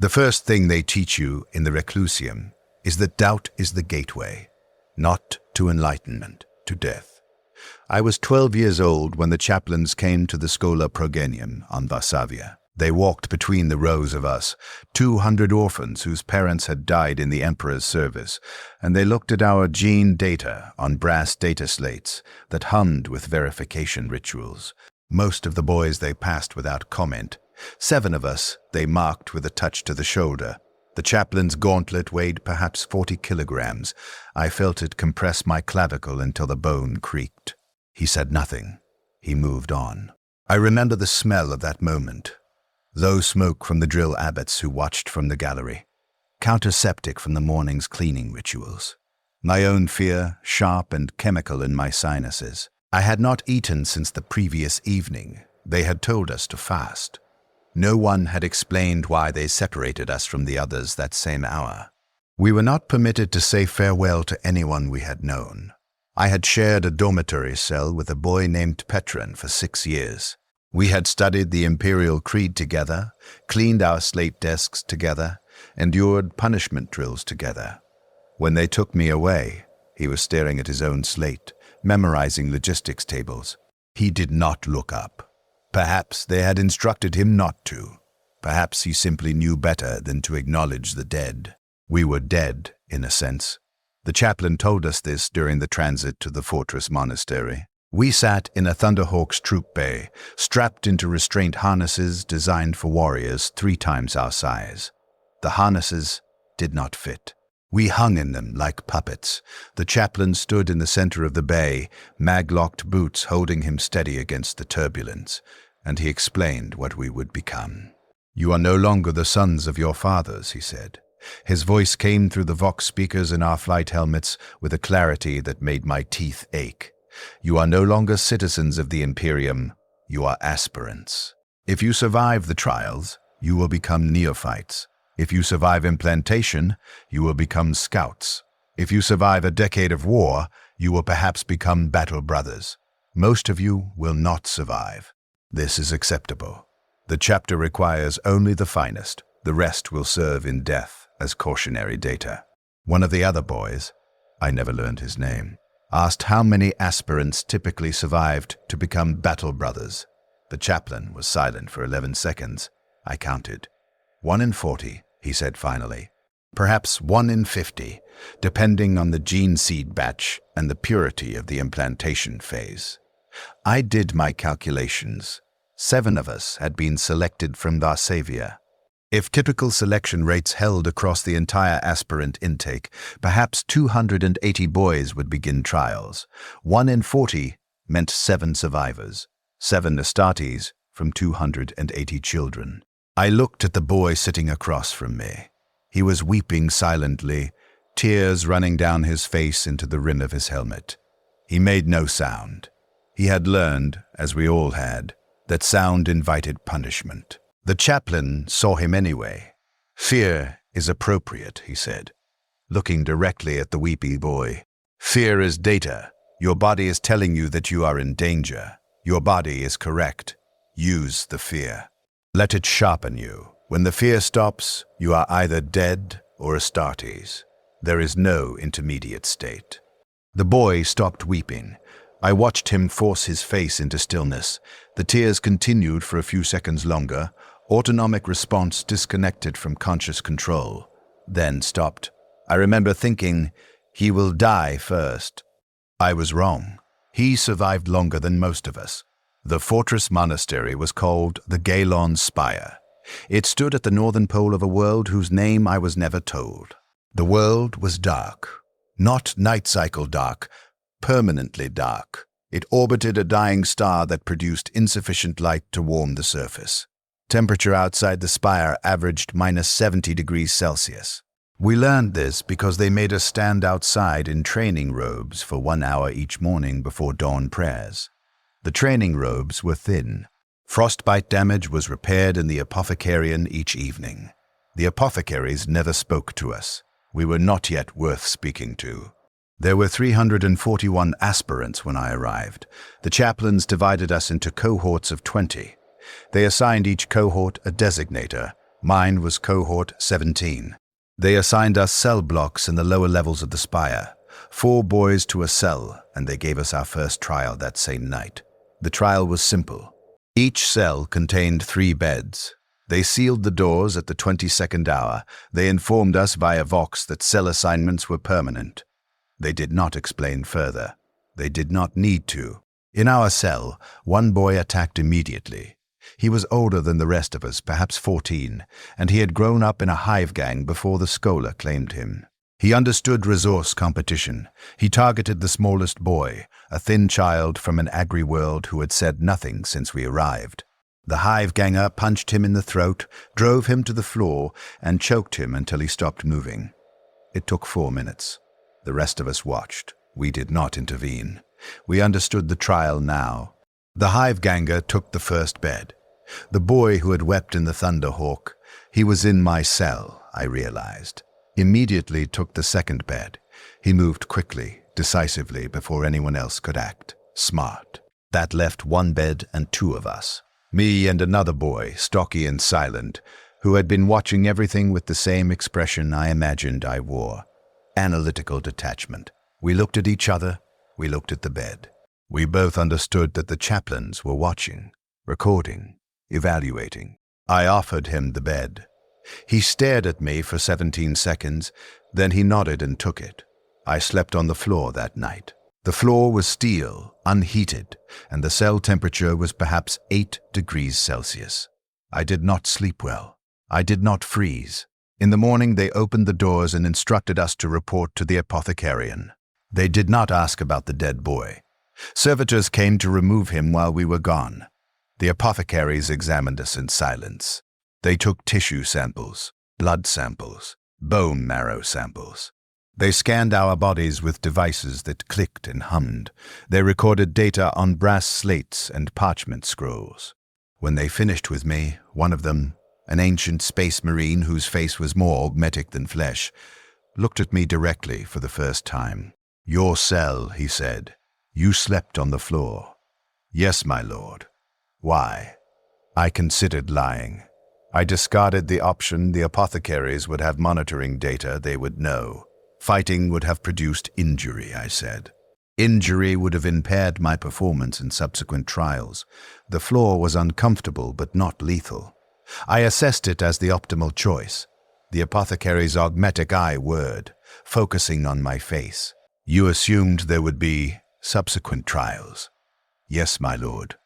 The first thing they teach you in the Reclusium is that doubt is the gateway, not to enlightenment, to death. I was 12 years old when the chaplains came to the Schola Progenium on Varsavia. They walked between the rows of us, 200 orphans whose parents had died in the Emperor's service, and they looked at our gene data on brass data slates that hummed with verification rituals. Most of the boys they passed without comment. 7 of us they marked with a touch to the shoulder. The chaplain's gauntlet weighed perhaps 40 kilograms. I felt it compress my clavicle until the bone creaked. He said nothing. He moved on. I remember the smell of that moment. Low smoke from the drill abbots who watched from the gallery. Counterseptic from the morning's cleaning rituals. My own fear, sharp and chemical in my sinuses. I had not eaten since the previous evening. They had told us to fast. No one had explained why they separated us from the others that same hour. We were not permitted to say farewell to anyone we had known. I had shared a dormitory cell with a boy named Petron for 6 years. We had studied the Imperial Creed together, cleaned our slate desks together, endured punishment drills together. When they took me away, he was staring at his own slate, memorizing logistics tables. He did not look up. Perhaps they had instructed him not to. Perhaps he simply knew better than to acknowledge the dead. We were dead, in a sense. The chaplain told us this during the transit to the fortress monastery. We sat in a Thunderhawk's troop bay, strapped into restraint harnesses designed for warriors 3 times our size. The harnesses did not fit. We hung in them like puppets. The chaplain stood in the center of the bay, mag-locked boots holding him steady against the turbulence, and he explained what we would become. "You are no longer the sons of your fathers," he said. His voice came through the Vox speakers in our flight helmets with a clarity that made my teeth ache. "You are no longer citizens of the Imperium, you are aspirants. If you survive the trials, you will become neophytes. If you survive implantation, you will become scouts. If you survive a decade of war, you will perhaps become battle brothers. Most of you will not survive. This is acceptable. The chapter requires only the finest. The rest will serve in death as cautionary data." One of the other boys, I never learned his name, asked how many aspirants typically survived to become battle brothers. The chaplain was silent for 11 seconds. I counted. 1 in 40, he said finally. Perhaps 1 in 50, depending on the gene seed batch and the purity of the implantation phase. I did my calculations. 7 of us had been selected from Varsavia. If typical selection rates held across the entire aspirant intake, perhaps 280 boys would begin trials. 1 in 40 meant 7 survivors, 7 Astartes from 280 children. I looked at the boy sitting across from me. He was weeping silently, tears running down his face into the rim of his helmet. He made no sound. He had learned, as we all had, that sound invited punishment. The chaplain saw him anyway. "Fear is appropriate," he said, looking directly at the weepy boy. "Fear is data. Your body is telling you that you are in danger. Your body is correct. Use the fear. Let it sharpen you. When the fear stops, you are either dead or Astartes. There is no intermediate state." The boy stopped weeping. I watched him force his face into stillness. The tears continued for a few seconds longer. Autonomic response disconnected from conscious control, then stopped. I remember thinking, he will die first. I was wrong. He survived longer than most of us. The fortress monastery was called the Galon Spire. It stood at the northern pole of a world whose name I was never told. The world was dark. Not night cycle dark, permanently dark. It orbited a dying star that produced insufficient light to warm the surface. Temperature outside the spire averaged -70 degrees Celsius. We learned this because they made us stand outside in training robes for 1 hour each morning before dawn prayers. The training robes were thin. Frostbite damage was repaired in the apothecarian each evening. The apothecaries never spoke to us. We were not yet worth speaking to. There were 341 aspirants when I arrived. The chaplains divided us into cohorts of 20. They assigned each cohort a designator, Mine was cohort 17. They assigned us cell blocks in the lower levels of the spire. 4 boys to a cell, and they gave us our first trial that same night. The trial was simple. Each cell contained 3 beds. They sealed the doors at the 22nd hour. They informed us via Vox that cell assignments were permanent. They did not explain further. They did not need to. In our cell, 1 boy attacked immediately. He was older than the rest of us, perhaps 14, and he had grown up in a hive gang before the scholar claimed him. He understood resource competition. He targeted the smallest boy, a thin child from an agri-world who had said nothing since we arrived. The hive ganger punched him in the throat, drove him to the floor, and choked him until he stopped moving. It took 4 minutes. The rest of us watched. We did not intervene. We understood the trial now. The hive ganger took the first bed. The boy who had wept in the Thunderhawk, he was in my cell, I realized. Immediately took the second bed. He moved quickly, decisively, before anyone else could act. Smart. That left 1 bed and 2 of us. Me and another boy, stocky and silent, who had been watching everything with the same expression I imagined I wore. Analytical detachment. We looked at each other. We looked at the bed. We both understood that the chaplains were watching, recording, evaluating. I offered him the bed. He stared at me for 17 seconds, then he nodded and took it. I slept on the floor that night. The floor was steel, unheated, and the cell temperature was perhaps 8 degrees Celsius. I did not sleep well. I did not freeze. In the morning they opened the doors and instructed us to report to the apothecarian. They did not ask about the dead boy. Servitors came to remove him while we were gone. The apothecaries examined us in silence. They took tissue samples, blood samples, bone marrow samples. They scanned our bodies with devices that clicked and hummed. They recorded data on brass slates and parchment scrolls. When they finished with me, one of them, an ancient space marine whose face was more augmetic than flesh, looked at me directly for the first time. "Your cell," he said. "You slept on the floor." "Yes, my lord." "Why?" I considered lying. I discarded the option the apothecaries would have monitoring data they would know. Fighting would have produced injury, I said. Injury would have impaired my performance in subsequent trials. The floor was uncomfortable but not lethal. I assessed it as the optimal choice. The apothecary's augmetic eye whirred, focusing on my face. "You assumed there would be subsequent trials." "Yes, my lord.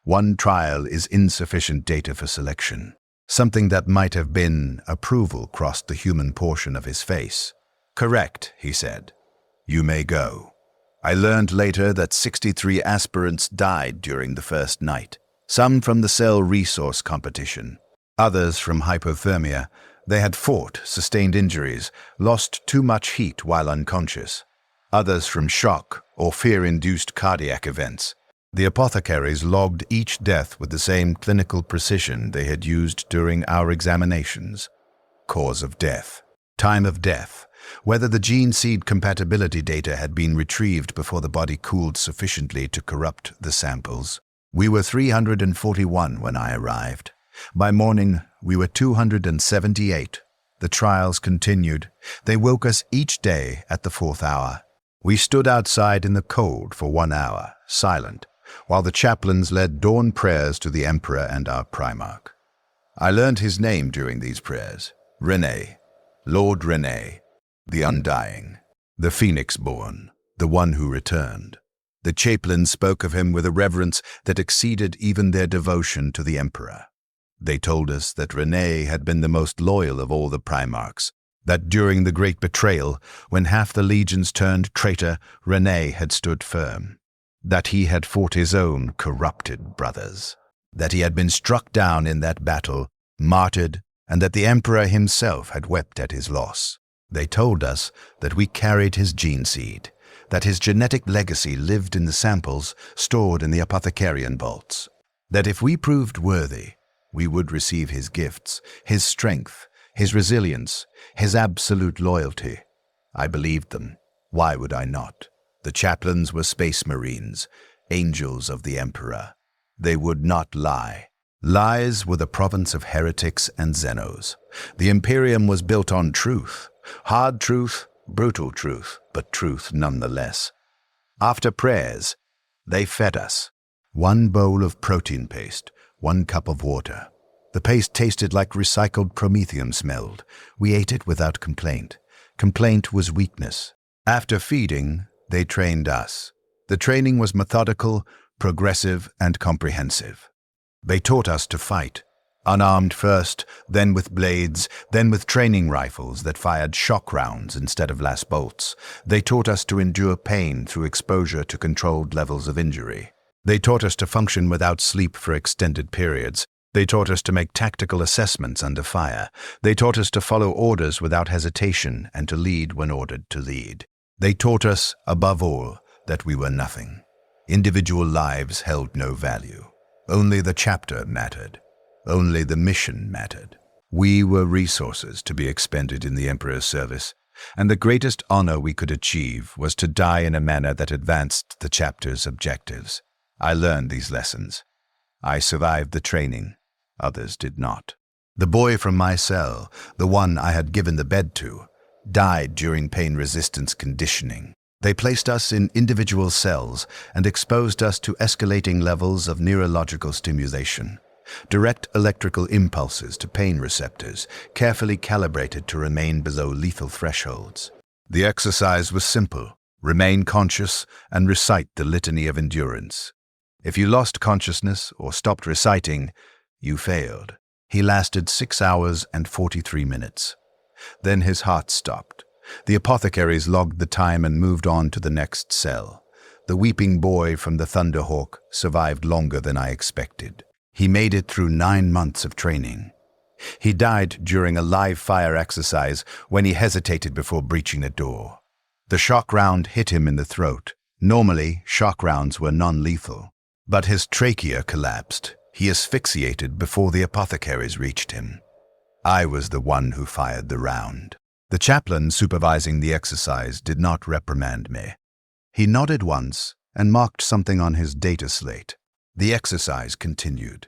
1 trial is insufficient data for selection." Something that might have been approval crossed the human portion of his face. "Correct," he said. "You may go." I learned later that 63 aspirants died during the first night. Some from the cell resource competition. Others from hypothermia. They had fought, sustained injuries, lost too much heat while unconscious. Others from shock or fear-induced cardiac events. The apothecaries logged each death with the same clinical precision they had used during our examinations. Cause of death. Time of death. Whether the gene seed compatibility data had been retrieved before the body cooled sufficiently to corrupt the samples. We were 341 when I arrived. By morning, we were 278. The trials continued. They woke us each day at the 4th hour. We stood outside in the cold for 1 hour, silent, while the chaplains led dawn prayers to the Emperor and our Primarch. I learned his name during these prayers. Rene, Lord Rene, the Undying, the Phoenix-born, the one who returned. The chaplains spoke of him with a reverence that exceeded even their devotion to the Emperor. They told us that Rene had been the most loyal of all the Primarchs, that during the Great Betrayal, when half the legions turned traitor, Rene had stood firm, that he had fought his own corrupted brothers, that he had been struck down in that battle, martyred, and that the Emperor himself had wept at his loss. They told us that we carried his gene seed, that his genetic legacy lived in the samples stored in the apothecarian vaults, that if we proved worthy, we would receive his gifts, his strength, his resilience, his absolute loyalty. I believed them. Why would I not? The chaplains were space marines, angels of the Emperor. They would not lie. Lies were the province of heretics and Xenos. The Imperium was built on truth. Hard truth, brutal truth, but truth nonetheless. After prayers, they fed us. 1 bowl of protein paste, 1 cup of water. The paste tasted like recycled promethium smelled. We ate it without complaint. Complaint was weakness. After feeding, they trained us. The training was methodical, progressive, and comprehensive. They taught us to fight, unarmed first, then with blades, then with training rifles that fired shock rounds instead of last bolts. They taught us to endure pain through exposure to controlled levels of injury. They taught us to function without sleep for extended periods. They taught us to make tactical assessments under fire. They taught us to follow orders without hesitation and to lead when ordered to lead. They taught us, above all, that we were nothing. Individual lives held no value. Only the chapter mattered. Only the mission mattered. We were resources to be expended in the Emperor's service, and the greatest honor we could achieve was to die in a manner that advanced the chapter's objectives. I learned these lessons. I survived the training. Others did not. The boy from my cell, the one I had given the bed to, died during pain resistance conditioning. They placed us in individual cells and exposed us to escalating levels of neurological stimulation. Direct electrical impulses to pain receptors, carefully calibrated to remain below lethal thresholds. The exercise was simple: remain conscious and recite the litany of endurance. If you lost consciousness or stopped reciting, you failed. He lasted 6 hours and 43 minutes. Then his heart stopped. The apothecaries logged the time and moved on to the next cell. The weeping boy from the Thunderhawk survived longer than I expected. He made it through 9 months of training. He died during a live fire exercise when he hesitated before breaching a door. The shock round hit him in the throat. Normally, shock rounds were non-lethal. But his trachea collapsed. He asphyxiated before the apothecaries reached him. I was the one who fired the round. The chaplain supervising the exercise did not reprimand me. He nodded once and marked something on his data slate. The exercise continued.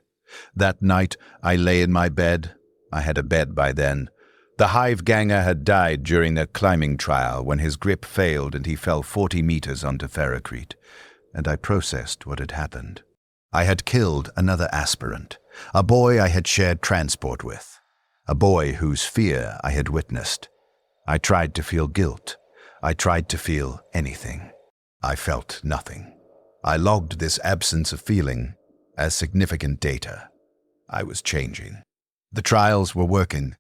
That night, I lay in my bed. I had a bed by then. The hive ganger had died during their climbing trial when his grip failed and he fell 40 meters onto ferrocrete, and I processed what had happened. I had killed another aspirant, a boy I had shared transport with, a boy whose fear I had witnessed. I tried to feel guilt. I tried to feel anything. I felt nothing. I logged this absence of feeling as significant data. I was changing. The trials were working.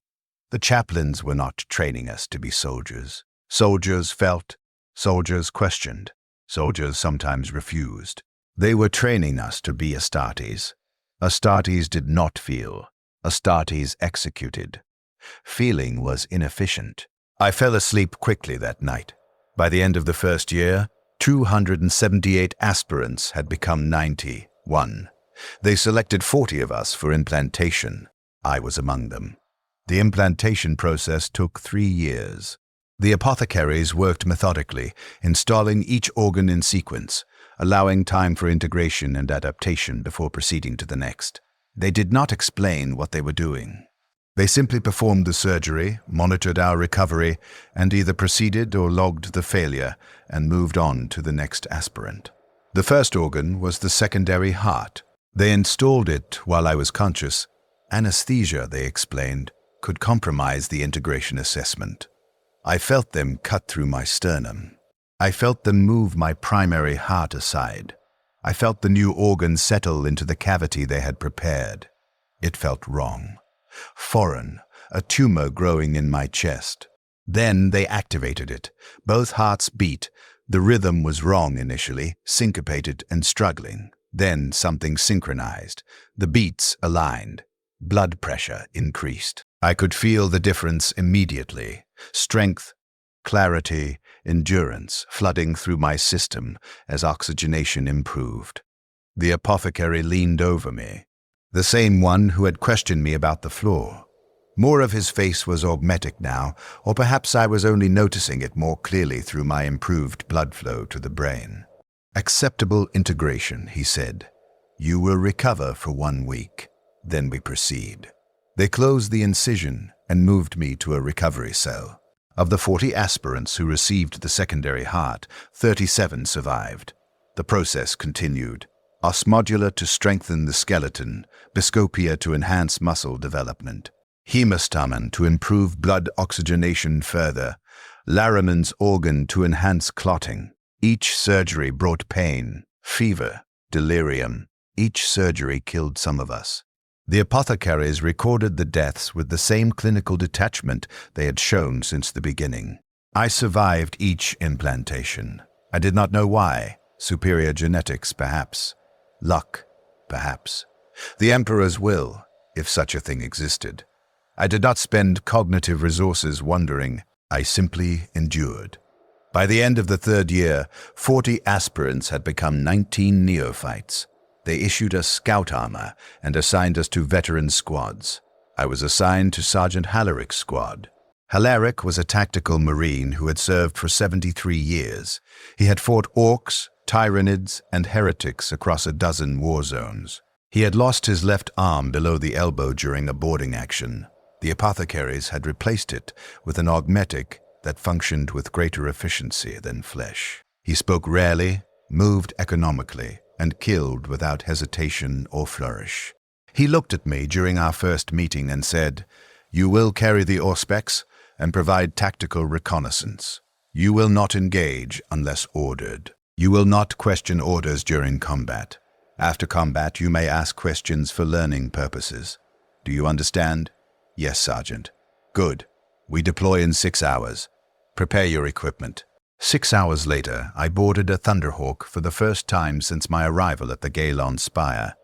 The chaplains were not training us to be soldiers. Soldiers felt. Soldiers questioned. Soldiers sometimes refused. They were training us to be Astartes. Astartes did not feel. Astartes executed. Feeling was inefficient. I fell asleep quickly that night. By the end of the first year, 278 aspirants had become 91. They selected 40 of us for implantation. I was among them. The implantation process took 3 years. The apothecaries worked methodically, installing each organ in sequence, allowing time for integration and adaptation before proceeding to the next. They did not explain what they were doing. They simply performed the surgery, monitored our recovery, and either proceeded or logged the failure and moved on to the next aspirant. The first organ was the secondary heart. They installed it while I was conscious. Anesthesia, they explained, could compromise the integration assessment. I felt them cut through my sternum. I felt them move my primary heart aside. I felt the new organ settle into the cavity they had prepared. It felt wrong. Foreign, a tumor growing in my chest. Then they activated it. Both hearts beat. The rhythm was wrong initially, syncopated and struggling. Then something synchronized. The beats aligned. Blood pressure increased. I could feel the difference immediately. Strength, clarity, endurance flooding through my system as oxygenation improved. The apothecary leaned over me. The same one who had questioned me about the floor. More of his face was augmetic now, or perhaps I was only noticing it more clearly through my improved blood flow to the brain. Acceptable integration, he said. You will recover for 1 week. Then we proceed. They closed the incision and moved me to a recovery cell. Of the 40 aspirants who received the secondary heart, 37 survived. The process continued. Osmodula to strengthen the skeleton, Biscopia to enhance muscle development, Hemostamen to improve blood oxygenation further, Laraman's organ to enhance clotting. Each surgery brought pain, fever, delirium. Each surgery killed some of us. The apothecaries recorded the deaths with the same clinical detachment they had shown since the beginning. I survived each implantation. I did not know why. Superior genetics, perhaps. Luck, perhaps. The Emperor's will, if such a thing existed. I did not spend cognitive resources wondering. I simply endured. By the end of the 3rd year, 40 aspirants had become 19 neophytes. They issued us scout armor and assigned us to veteran squads. I was assigned to Sergeant Halaric's squad. Halaric was a tactical marine who had served for 73 years. He had fought orcs, tyrannids, and heretics across a dozen war zones. He had lost his left arm below the elbow during a boarding action. The apothecaries had replaced it with an augmetic that functioned with greater efficiency than flesh. He spoke rarely, moved economically, and killed without hesitation or flourish. He looked at me during our first meeting and said, "You will carry the Auspex and provide tactical reconnaissance. You will not engage unless ordered. You will not question orders during combat. After combat, you may ask questions for learning purposes. Do you understand?" "Yes, Sergeant." "Good. We deploy in 6 hours. Prepare your equipment." 6 hours later, I boarded a Thunderhawk for the first time since my arrival at the Galon Spire.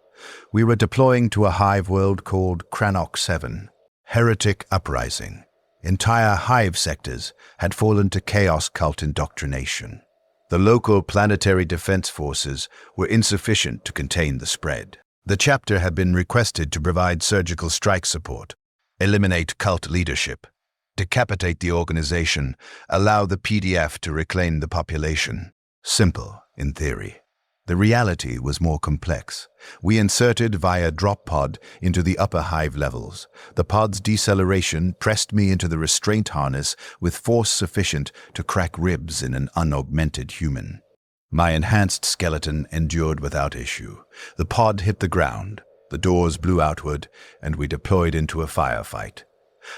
We were deploying to a hive world called Crannock 7. Heretic uprising. Entire hive sectors had fallen to chaos cult indoctrination. The local planetary defense forces were insufficient to contain the spread. The chapter had been requested to provide surgical strike support, eliminate cult leadership, decapitate the organization, allow the PDF to reclaim the population. Simple, in theory. The reality was more complex. We inserted via drop pod into the upper hive levels. The pod's deceleration pressed me into the restraint harness with force sufficient to crack ribs in an unaugmented human. My enhanced skeleton endured without issue. The pod hit the ground, the doors blew outward, and we deployed into a firefight.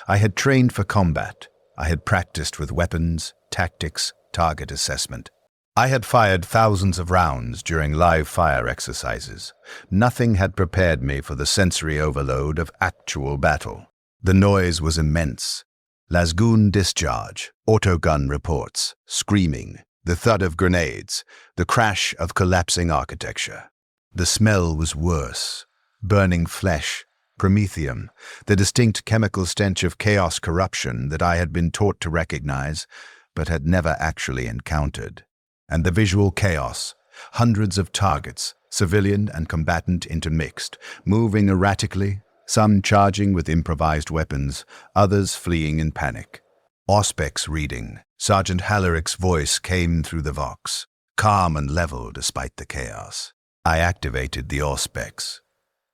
I had trained for combat. I had practiced with weapons, tactics, target assessment. I had fired thousands of rounds during live fire exercises. Nothing had prepared me for the sensory overload of actual battle. The noise was immense. Lasgoon discharge, autogun reports, screaming, the thud of grenades, the crash of collapsing architecture. The smell was worse. Burning flesh, promethium, the distinct chemical stench of chaos corruption that I had been taught to recognize, but had never actually encountered. And the visual chaos, hundreds of targets, civilian and combatant intermixed, moving erratically, some charging with improvised weapons, others fleeing in panic. Auspex reading. Sergeant Halaric's voice came through the vox, calm and level despite the chaos. I activated the Auspex.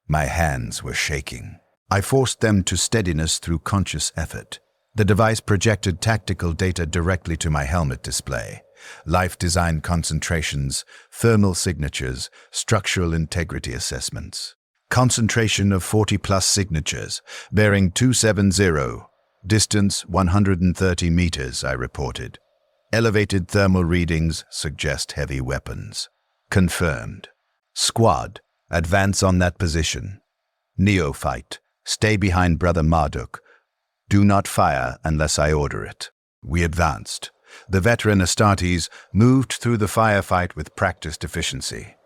My hands were shaking. I forced them to steadiness through conscious effort. The device projected tactical data directly to my helmet display. Life design concentrations, thermal signatures, structural integrity assessments. Concentration of 40+ signatures, bearing 270, distance 130 meters, I reported. Elevated thermal readings suggest heavy weapons. Confirmed. Squad, advance on that position. Neophyte, stay behind Brother Marduk. Do not fire unless I order it. We advanced. The veteran Astartes moved through the firefight with practiced efficiency.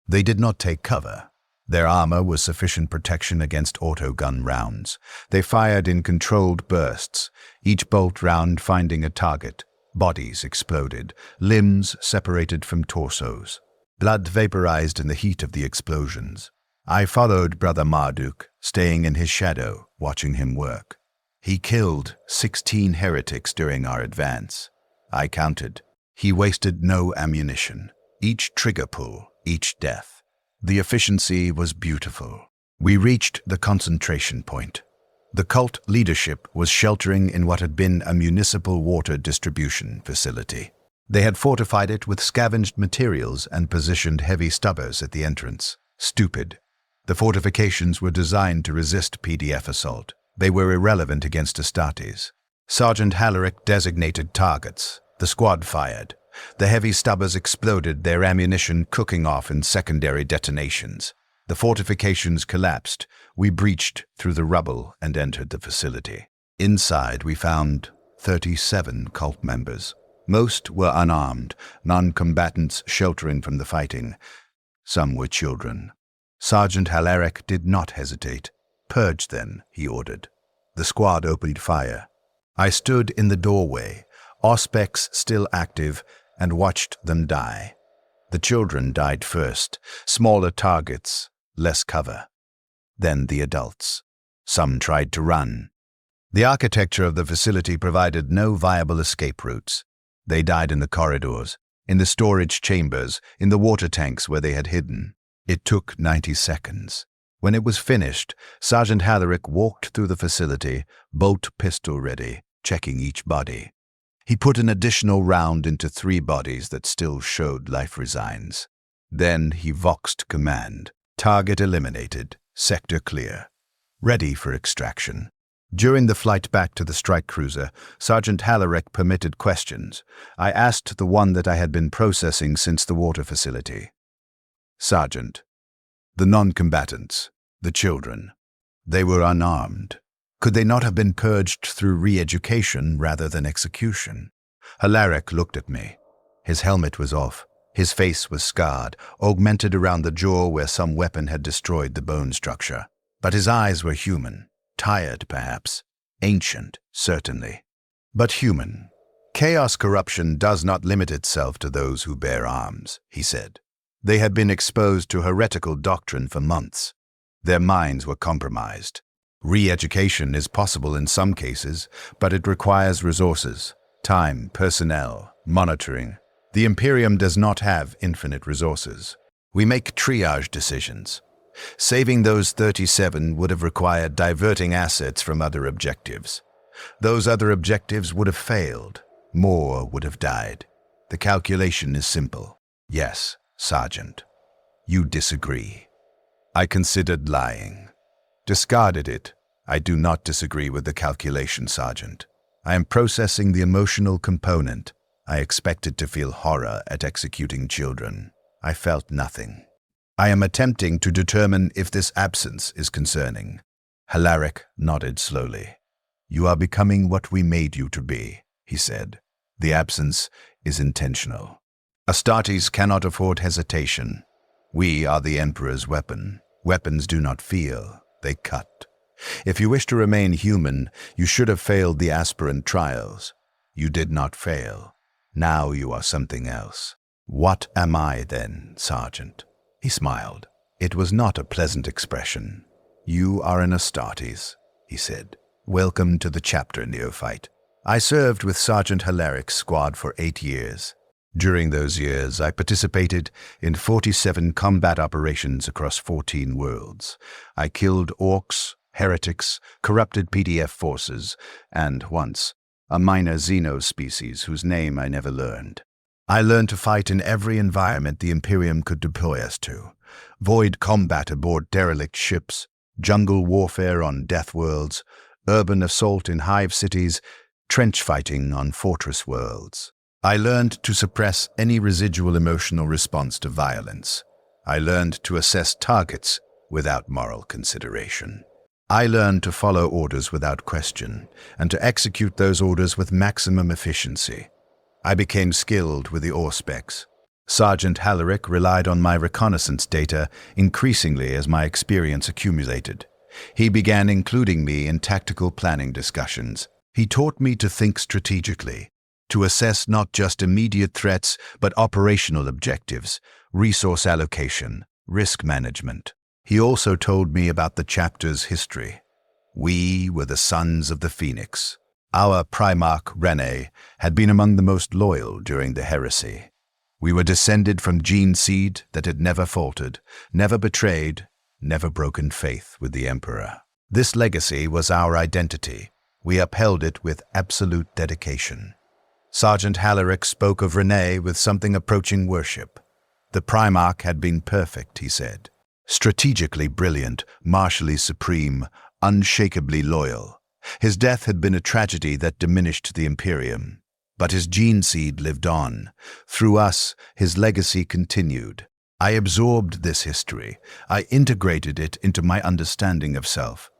They did not take cover. Their armor was sufficient protection against autogun rounds. They fired in controlled bursts, each bolt round finding a target. Bodies exploded, limbs separated from torsos. Blood vaporized in the heat of the explosions. I followed Brother Marduk, staying in his shadow, watching him work. He killed 16 heretics during our advance. I counted. He wasted no ammunition. Each trigger pull, each death. The efficiency was beautiful. We reached the concentration point. The cult leadership was sheltering in what had been a municipal water distribution facility. They had fortified it with scavenged materials and positioned heavy stubbers at the entrance. Stupid. The fortifications were designed to resist PDF assault. They were irrelevant against Astartes. Sergeant Hallerik designated targets. The squad fired. The heavy stubbers exploded, their ammunition cooking off in secondary detonations. The fortifications collapsed. We breached through the rubble and entered the facility. Inside, we found 37 cult members. Most were unarmed, non-combatants sheltering from the fighting. Some were children. Sergeant Hallerik did not hesitate. "Purge them," he ordered. The squad opened fire. I stood in the doorway, Auspex still active, and watched them die. The children died first, smaller targets, less cover. Then the adults. Some tried to run. The architecture of the facility provided no viable escape routes. They died in the corridors, in the storage chambers, in the water tanks where they had hidden. It took 90 seconds. When it was finished, Sergeant Hallerik walked through the facility, bolt pistol ready, checking each body. He put an additional round into 3 bodies that still showed life resigns. Then he voxed command. Target eliminated. Sector clear. Ready for extraction. During the flight back to the strike cruiser, Sergeant Hallerik permitted questions. I asked the one that I had been processing since the water facility. "Sergeant, the non-combatants, the children, they were unarmed. Could they not have been purged through re-education rather than execution?" Hallerik looked at me. His helmet was off. His face was scarred, augmented around the jaw where some weapon had destroyed the bone structure. But his eyes were human. Tired, perhaps. Ancient, certainly. But human. "Chaos corruption does not limit itself to those who bear arms," he said. They had been exposed to heretical doctrine for months. Their minds were compromised. Re-education is possible in some cases, but it requires resources, time, personnel, monitoring. The Imperium does not have infinite resources. We make triage decisions. Saving those 37 would have required diverting assets from other objectives. Those other objectives would have failed. More would have died. The calculation is simple. Yes, Sergeant. You disagree. I considered lying. Discarded it. I do not disagree with the calculation, Sergeant. I am processing the emotional component. I expected to feel horror at executing children. I felt nothing. I am attempting to determine if this absence is concerning. Hallerik nodded slowly. "You are becoming what we made you to be," he said. "The absence is intentional. Astartes cannot afford hesitation. We are the Emperor's weapon. Weapons do not feel, they cut. If you wish to remain human, you should have failed the aspirant trials. You did not fail. Now you are something else. What am I then, Sergeant?" He smiled. It was not a pleasant expression. "You are an Astartes," he said. "Welcome to the chapter, neophyte." I served with Sergeant Hallerik's squad for 8 years. During those years, I participated in 47 combat operations across 14 worlds. I killed orcs, heretics, corrupted PDF forces, and, once, a minor Xeno species whose name I never learned. I learned to fight in every environment the Imperium could deploy us to. Void combat aboard derelict ships, jungle warfare on death worlds, urban assault in hive cities, trench fighting on fortress worlds. I learned to suppress any residual emotional response to violence. I learned to assess targets without moral consideration. I learned to follow orders without question, and to execute those orders with maximum efficiency. I became skilled with the Auspex. Sergeant Hallerik relied on my reconnaissance data increasingly as my experience accumulated. He began including me in tactical planning discussions. He taught me to think strategically, to assess not just immediate threats, but operational objectives, resource allocation, risk management. He also told me about the chapter's history. We were the sons of the Phoenix. Our Primarch, Rene, had been among the most loyal during the heresy. We were descended from gene seed that had never faltered, never betrayed, never broken faith with the Emperor. This legacy was our identity. We upheld it with absolute dedication. Sergeant Hallerik spoke of Renee with something approaching worship. The Primarch had been perfect, he said. Strategically brilliant, martially supreme, unshakably loyal. His death had been a tragedy that diminished the Imperium. But his gene seed lived on. Through us, his legacy continued. I absorbed this history. I integrated it into my understanding of self.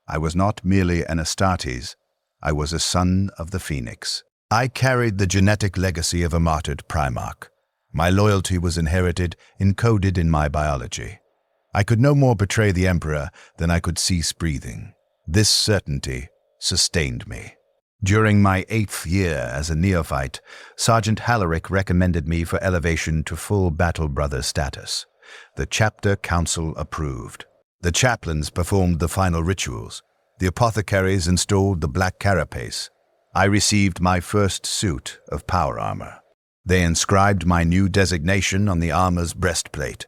I was not merely an Astartes. I was a son of the Phoenix. I carried the genetic legacy of a martyred Primarch. My loyalty was inherited, encoded in my biology. I could no more betray the Emperor than I could cease breathing. This certainty sustained me. During my 8th year as a neophyte, Sergeant Hallerik recommended me for elevation to full battle brother status. The chapter council approved. The chaplains performed the final rituals. The apothecaries installed the black carapace. I received my first suit of power armor. They inscribed my new designation on the armor's breastplate,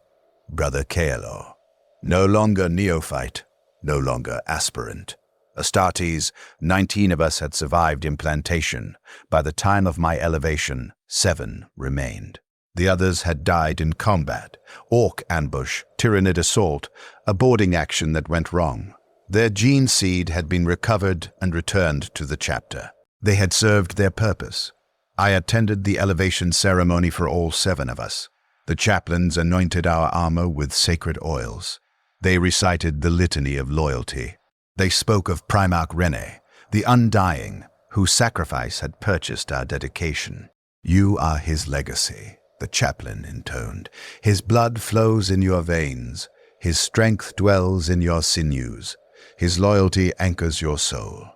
Brother Kaelo. No longer neophyte, no longer aspirant. Astartes, 19 of us had survived implantation. By the time of my elevation, 7 remained. The others had died in combat, orc ambush, tyrannid assault, a boarding action that went wrong. Their gene seed had been recovered and returned to the chapter. They had served their purpose. I attended the elevation ceremony for all 7 of us. The chaplains anointed our armor with sacred oils. They recited the litany of loyalty. They spoke of Primarch Rene, the undying, whose sacrifice had purchased our dedication. You are his legacy, the chaplain intoned. His blood flows in your veins. His strength dwells in your sinews. His loyalty anchors your soul.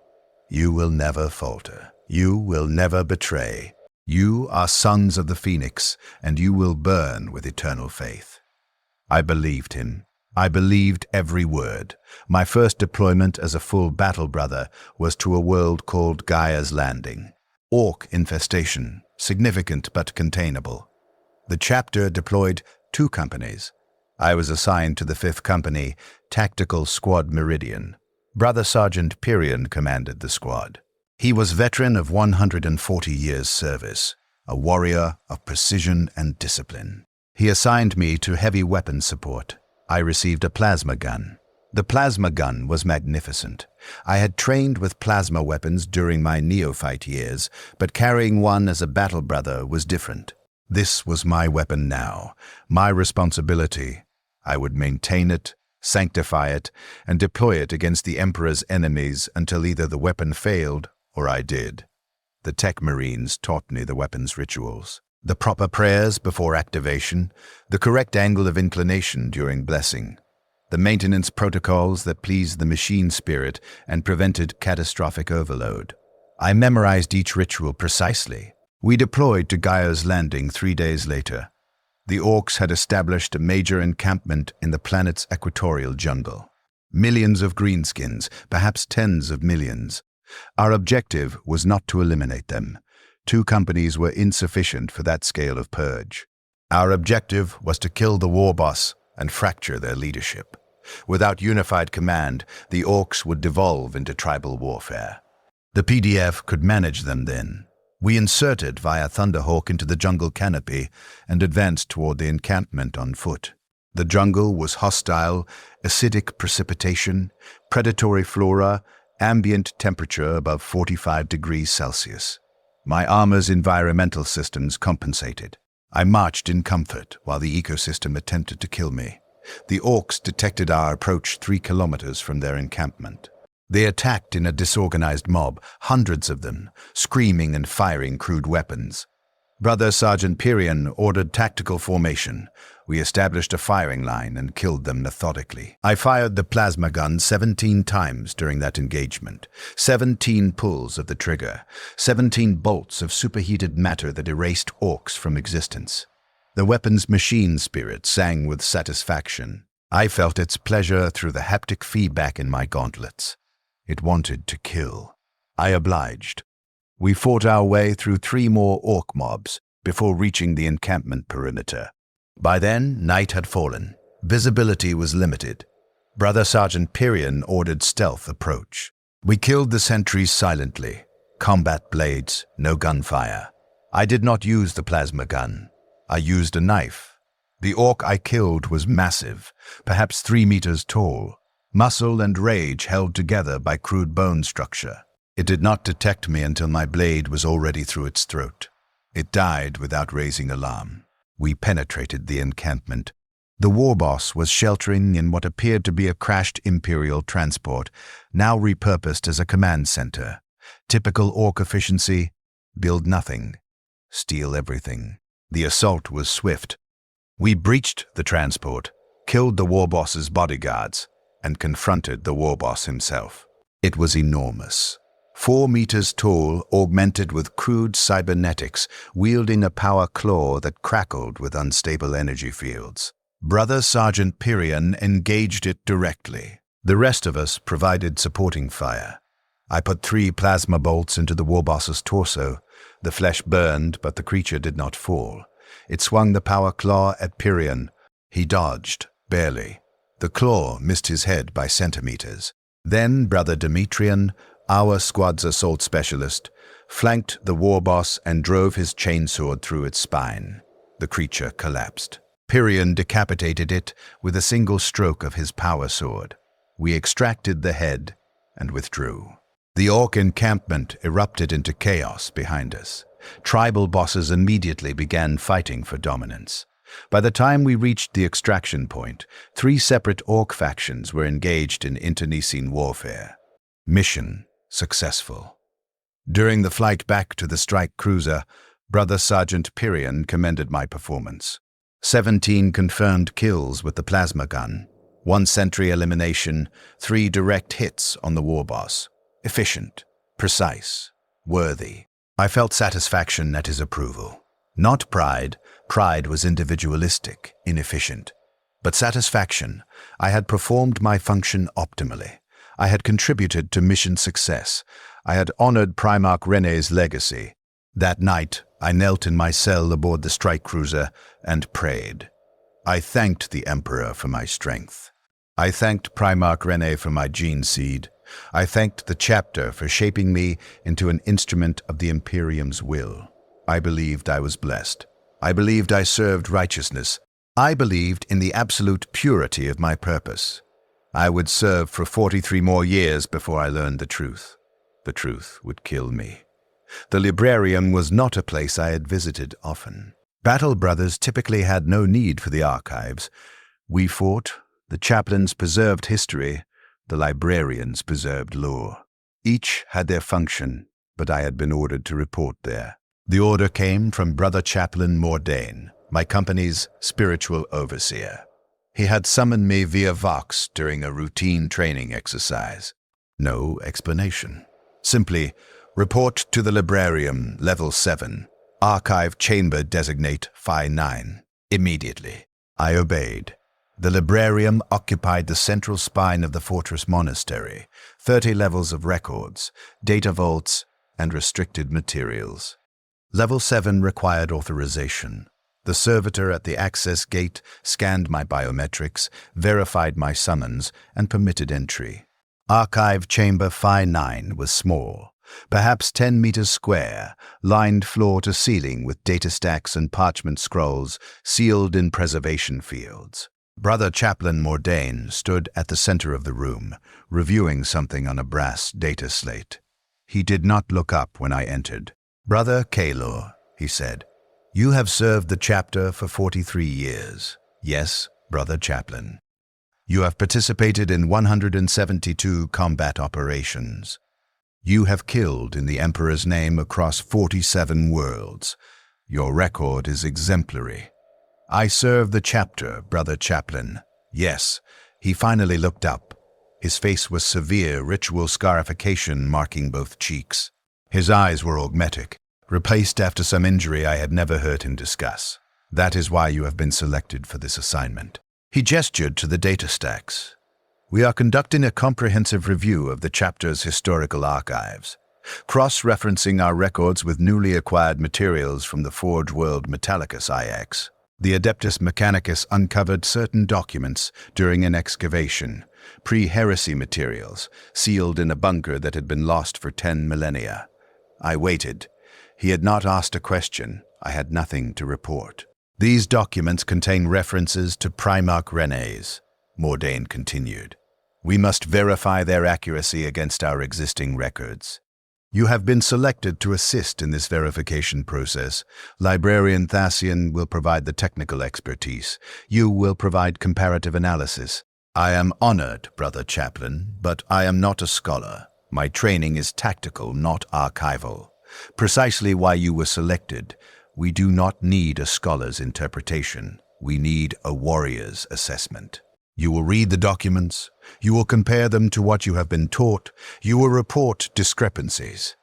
You will never falter. You will never betray. You are sons of the Phoenix, and you will burn with eternal faith. I believed him. I believed every word. My first deployment as a full battle brother was to a world called Gaia's Landing. Orc infestation, significant but containable. The chapter deployed 2 companies. I was assigned to the 5th Company, Tactical Squad Meridian. Brother Sergeant Pyrion commanded the squad. He was veteran of 140 years' service, a warrior of precision and discipline. He assigned me to heavy weapons support. I received a plasma gun. The plasma gun was magnificent. I had trained with plasma weapons during my neophyte years, but carrying one as a battle brother was different. This was my weapon now, my responsibility. I would maintain it, sanctify it, and deploy it against the Emperor's enemies until either the weapon failed or I did. The Tech Marines taught me the weapon's rituals. The proper prayers before activation, the correct angle of inclination during blessing, the maintenance protocols that pleased the machine spirit and prevented catastrophic overload. I memorized each ritual precisely. We deployed to Gaia's Landing 3 days later. The orcs had established a major encampment in the planet's equatorial jungle. Millions of greenskins, perhaps tens of millions. Our objective was not to eliminate them. 2 companies were insufficient for that scale of purge. Our objective was to kill the war boss and fracture their leadership. Without unified command, the orcs would devolve into tribal warfare. The PDF could manage them then. We inserted via Thunderhawk into the jungle canopy and advanced toward the encampment on foot. The jungle was hostile, acidic precipitation, predatory flora, ambient temperature above 45 degrees Celsius. My armor's environmental systems compensated. I marched in comfort while the ecosystem attempted to kill me. The orcs detected our approach 3 kilometers from their encampment. They attacked in a disorganized mob, hundreds of them, screaming and firing crude weapons. Brother Sergeant Pyrion ordered tactical formation. We established a firing line and killed them methodically. I fired the plasma gun 17 times during that engagement. 17 pulls of the trigger. 17 bolts of superheated matter that erased orcs from existence. The weapon's machine spirit sang with satisfaction. I felt its pleasure through the haptic feedback in my gauntlets. It wanted to kill. I obliged. We fought our way through 3 more orc mobs before reaching the encampment perimeter. By then, night had fallen. Visibility was limited. Brother Sergeant Pyrion ordered stealth approach. We killed the sentries silently. Combat blades, no gunfire. I did not use the plasma gun. I used a knife. The orc I killed was massive, perhaps 3 meters tall. Muscle and rage held together by crude bone structure. It did not detect me until my blade was already through its throat. It died without raising alarm. We penetrated the encampment. The war boss was sheltering in what appeared to be a crashed Imperial transport, now repurposed as a command center. Typical orc efficiency: build nothing, steal everything. The assault was swift. We breached the transport, killed the war boss's bodyguards, and confronted the war boss himself. It was enormous. 4 meters tall, augmented with crude cybernetics, wielding a power claw that crackled with unstable energy fields. Brother Sergeant Pyrion engaged it directly. The rest of us provided supporting fire. I put 3 plasma bolts into the warboss's torso. The flesh burned, but the creature did not fall. It swung the power claw at Pyrion. He dodged, barely. The claw missed his head by centimeters. Then Brother Demetrian, our squad's assault specialist, flanked the warboss and drove his chainsword through its spine. The creature collapsed. Pyrion decapitated it with a single stroke of his power sword. We extracted the head and withdrew. The orc encampment erupted into chaos behind us. Tribal bosses immediately began fighting for dominance. By the time we reached the extraction point, 3 separate orc factions were engaged in internecine warfare. Mission successful. During the flight back to the strike cruiser, Brother Sergeant Pyrion commended my performance. 17 confirmed kills with the plasma gun, 1 sentry elimination, 3 direct hits on the warboss. Efficient, precise, worthy. I felt satisfaction at his approval. Not pride. Pride was individualistic, inefficient. But satisfaction. I had performed my function optimally. I had contributed to mission success. I had honored Primarch Rene's legacy. That night, I knelt in my cell aboard the strike cruiser and prayed. I thanked the Emperor for my strength. I thanked Primarch Rene for my gene seed. I thanked the chapter for shaping me into an instrument of the Imperium's will. I believed I was blessed. I believed I served righteousness. I believed in the absolute purity of my purpose. I would serve for 43 more years before I learned the truth. The truth would kill me. The librarium was not a place I had visited often. Battle brothers typically had no need for the archives. We fought. The chaplains preserved history. The librarians preserved lore. Each had their function, but I had been ordered to report there. The order came from Brother Chaplain Mordain, my company's spiritual overseer. He had summoned me via Vox during a routine training exercise. No explanation. Simply, report to the librarium, level 7. Archive chamber designate Phi 9. Immediately. I obeyed. The librarium occupied the central spine of the fortress monastery, 30 levels of records, data vaults, and restricted materials. Level 7 required authorization. The servitor at the access gate scanned my biometrics, verified my summons, and permitted entry. Archive chamber Phi 9 was small, perhaps 10 meters square, lined floor to ceiling with data stacks and parchment scrolls sealed in preservation fields. Brother Chaplain Mordain stood at the center of the room, reviewing something on a brass data slate. He did not look up when I entered. "Brother Kaelor," he said, "you have served the chapter for 43 years. Yes, Brother Chaplain. You have participated in 172 combat operations. You have killed in the Emperor's name across 47 worlds. Your record is exemplary. I serve the chapter, Brother Chaplain. Yes." He finally looked up. His face was severe ritual scarification marking both cheeks. His eyes were augmetic, replaced after some injury I had never heard him discuss. "That is why you have been selected for this assignment." He gestured to the data stacks. "We are conducting a comprehensive review of the chapter's historical archives, cross-referencing our records with newly acquired materials from the Forge World Metallicus IX. The Adeptus Mechanicus uncovered certain documents during an excavation, pre-heresy materials, sealed in a bunker that had been lost for 10 millennia. I waited. He had not asked a question. I had nothing to report. These documents contain references to Primarch Renes, Mordain continued. We must verify their accuracy against our existing records. You have been selected to assist in this verification process. Librarian Thasian will provide the technical expertise. You will provide comparative analysis. I am honored, Brother Chaplain, but I am not a scholar. My training is tactical, not archival. Precisely why you were selected. We do not need a scholar's interpretation. We need a warrior's assessment. You will read the documents. You will compare them to what you have been taught. You will report discrepancies.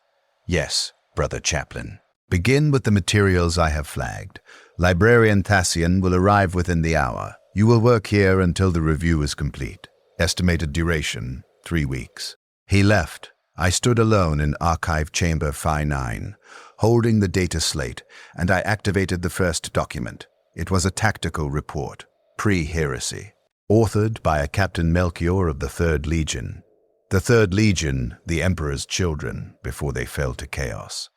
Yes, Brother Chaplain. Begin with the materials I have flagged. Librarian Thasian will arrive within the hour. You will work here until the review is complete. Estimated duration, 3 weeks. He left. I stood alone in Archive Chamber Phi 9, holding the data slate, and I activated the first document. It was a tactical report, pre-heresy, authored by a Captain Melchior of the 3rd Legion. The 3rd Legion, the Emperor's children, before they fell to chaos.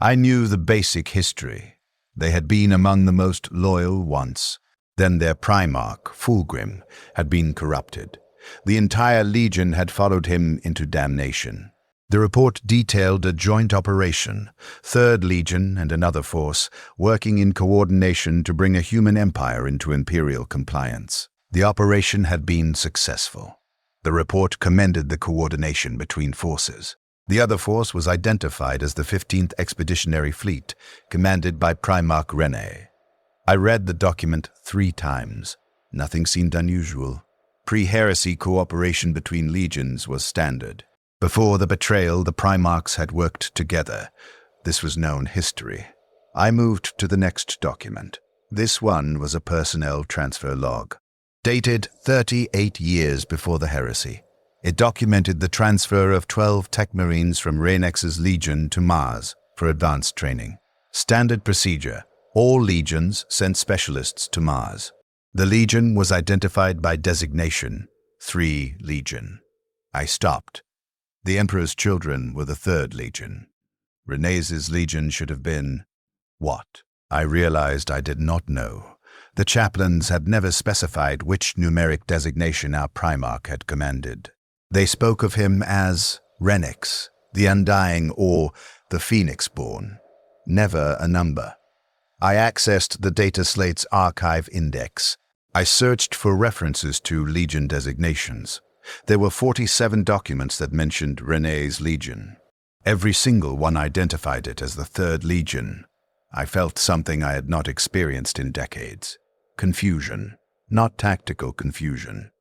I knew the basic history. They had been among the most loyal once. Then their Primarch, Fulgrim, had been corrupted. The entire Legion had followed him into damnation. The report detailed a joint operation, 3rd Legion and another force, working in coordination to bring a human empire into imperial compliance. The operation had been successful. The report commended the coordination between forces. The other force was identified as the 15th Expeditionary Fleet, commanded by Primarch Rene. I read the document 3 times. Nothing seemed unusual. Pre-heresy cooperation between legions was standard. Before the betrayal, the Primarchs had worked together. This was known history. I moved to the next document. This one was a personnel transfer log, dated 38 years before the heresy. It documented the transfer of 12 tech marines from Renex's Legion to Mars for advanced training. Standard procedure. All legions sent specialists to Mars. The Legion was identified by designation, 3 Legion. I stopped. The Emperor's children were the 3rd Legion. Renes's Legion should have been what? I realized I did not know. The chaplains had never specified which numeric designation our Primarch had commanded. They spoke of him as Renex, the Undying, or the Phoenix-born. Never a number. I accessed the data slate's archive index. I searched for references to Legion designations. There were 47 documents that mentioned Rene's Legion. Every single one identified it as the 3rd Legion. I felt something I had not experienced in decades. Confusion. Not tactical confusion.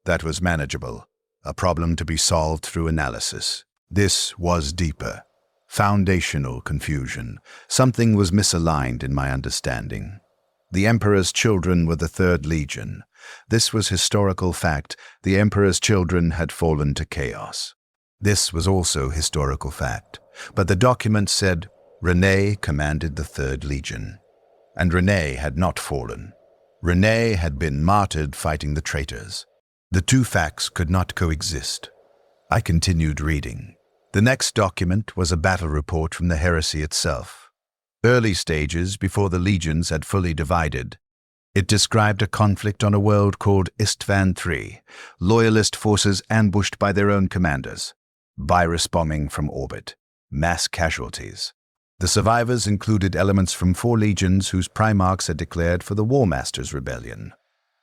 That was manageable. A problem to be solved through analysis. This was deeper. Foundational confusion. Something was misaligned in my understanding. The Emperor's children were the 3rd Legion. This was historical fact. The Emperor's children had fallen to chaos. This was also historical fact. But the document said Rene commanded the 3rd Legion. And Rene had not fallen. Rene had been martyred fighting the traitors. The 2 facts could not coexist. I continued reading. The next document was a battle report from the heresy itself. Early stages before the legions had fully divided. It described a conflict on a world called Istvan III, loyalist forces ambushed by their own commanders, virus bombing from orbit, mass casualties. The survivors included elements from 4 legions whose Primarchs had declared for the War Masters' Rebellion.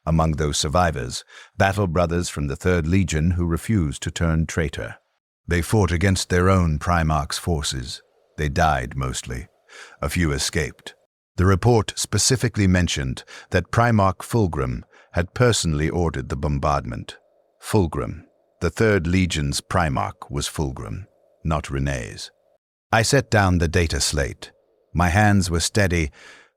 Among those survivors, battle brothers from the 3rd Legion who refused to turn traitor. They fought against their own Primarch's forces. They died mostly. A few escaped. The report specifically mentioned that Primarch Fulgrim had personally ordered the bombardment. Fulgrim. The 3rd Legion's Primarch was Fulgrim, not Rene's. I set down the data slate. My hands were steady,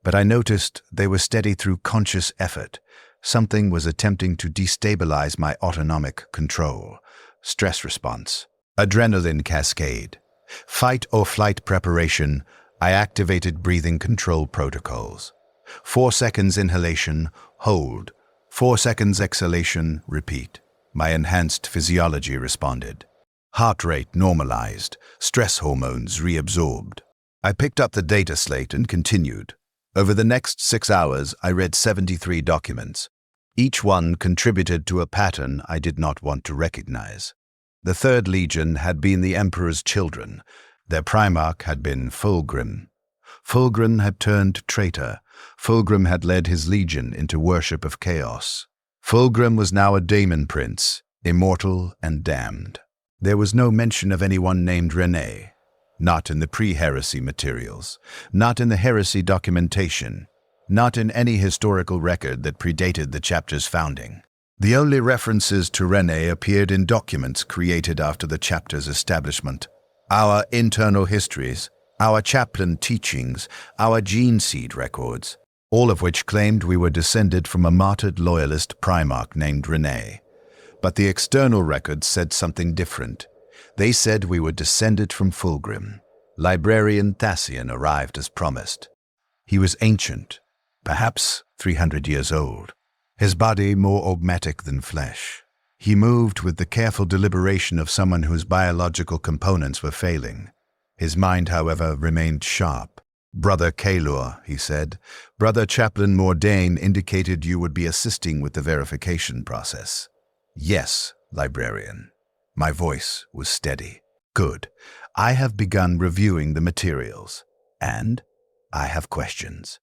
but I noticed they were steady through conscious effort. Something was attempting to destabilize my autonomic control. Stress response. Adrenaline cascade. Fight or flight preparation. I activated breathing control protocols. 4 seconds inhalation, hold. 4 seconds exhalation, repeat. My enhanced physiology responded. Heart rate normalized, stress hormones reabsorbed. I picked up the data slate and continued. Over the next 6 hours, I read 73 documents. Each one contributed to a pattern I did not want to recognize. The Third Legion had been the Emperor's children. Their Primarch had been Fulgrim. Fulgrim had turned traitor. Fulgrim had led his legion into worship of chaos. Fulgrim was now a daemon prince, immortal and damned. There was no mention of anyone named Rene. Not in the pre-heresy materials, not in the heresy documentation, not in any historical record that predated the chapter's founding. The only references to Rene appeared in documents created after the chapter's establishment. Our internal histories, our chaplain teachings, our gene seed records, all of which claimed we were descended from a martyred loyalist Primarch named Rene. But the external records said something different. They said we were descended from Fulgrim. Librarian Thasian arrived as promised. He was ancient, perhaps 300 years old, his body more augmatic than flesh. He moved with the careful deliberation of someone whose biological components were failing. His mind, however, remained sharp. "Brother Kaelor," he said, "Brother Chaplain Mordain indicated you would be assisting with the verification process." "Yes, librarian." My voice was steady. "Good. I have begun reviewing the materials, and I have questions."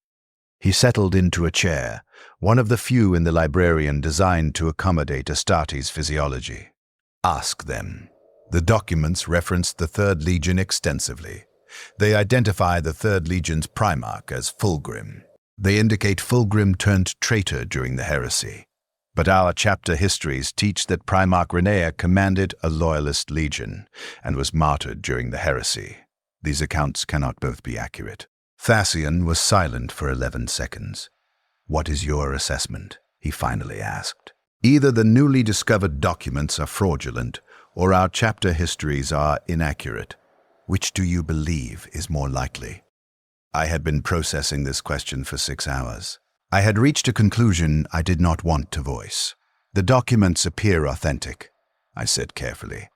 He settled into a chair, one of the few in the librarian designed to accommodate Astartes' physiology. "Ask them." The documents referenced the Third Legion extensively. They identify the Third Legion's Primarch as Fulgrim. They indicate Fulgrim turned traitor during the heresy. But our chapter histories teach that Primarch Renea commanded a loyalist legion and was martyred during the heresy. These accounts cannot both be accurate. Thasian was silent for 11 seconds. "What is your assessment?" he finally asked. "Either the newly discovered documents are fraudulent, or our chapter histories are inaccurate. Which do you believe is more likely?" I had been processing this question for 6 hours. I had reached a conclusion I did not want to voice. "The documents appear authentic," I said carefully.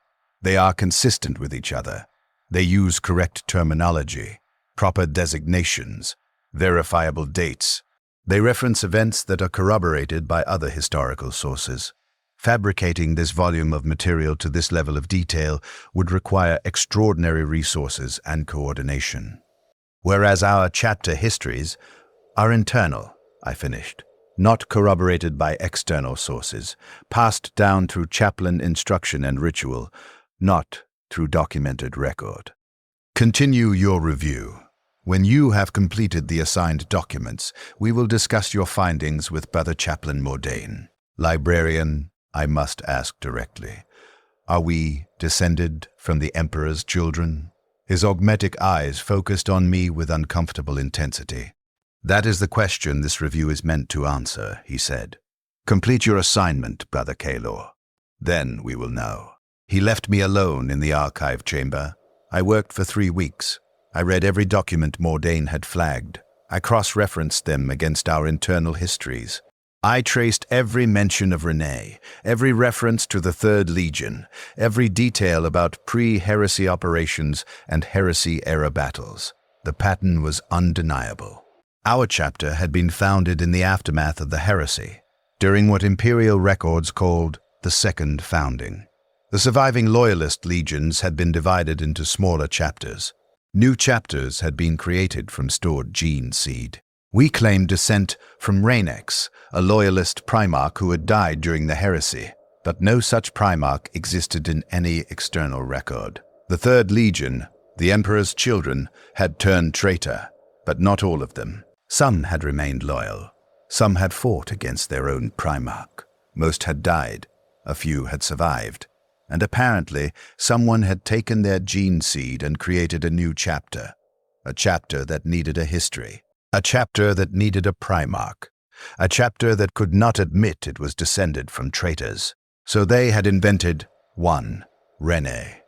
"They are consistent with each other. They use correct terminology, proper designations, verifiable dates. They reference events that are corroborated by other historical sources. Fabricating this volume of material to this level of detail would require extraordinary resources and coordination. Whereas our chapter histories are internal," I finished, "not corroborated by external sources, passed down through chaplain instruction and ritual, not through documented record. Continue your review. When you have completed the assigned documents, we will discuss your findings with Brother Chaplain Mordain. Librarian, I must ask directly, are we descended from the Emperor's children?" His augmetic eyes focused on me with uncomfortable intensity. "That is the question this review is meant to answer," he said. "Complete your assignment, Brother Kaelor. Then we will know." He left me alone in the archive chamber. I worked for 3 weeks. I read every document Mordain had flagged. I cross-referenced them against our internal histories. I traced every mention of Rene, every reference to the Third Legion, every detail about pre-heresy operations and heresy-era battles. The pattern was undeniable. Our chapter had been founded in the aftermath of the heresy, during what imperial records called the Second Founding. The surviving loyalist legions had been divided into smaller chapters. New chapters had been created from stored gene seed. We claimed descent from Rainex, a loyalist Primarch who had died during the heresy, but no such Primarch existed in any external record. The Third Legion, the Emperor's children, had turned traitor, but not all of them. Some had remained loyal. Some had fought against their own Primarch. Most had died. A few had survived. And apparently, someone had taken their gene seed and created a new chapter. A chapter that needed a history. A chapter that needed a Primarch. A chapter that could not admit it was descended from traitors. So they had invented one, Rene.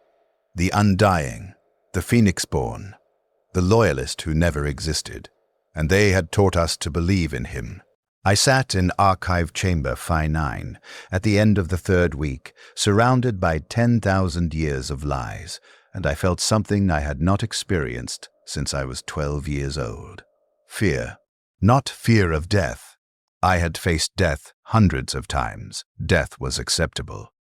The Undying, the Phoenix-born, the loyalist who never existed. And they had taught us to believe in him. I sat in Archive Chamber Phi 9 at the end of the third week, surrounded by 10,000 years of lies, and I felt something I had not experienced since I was 12 years old. Fear. Not fear of death. I had faced death hundreds of times. Death was acceptable.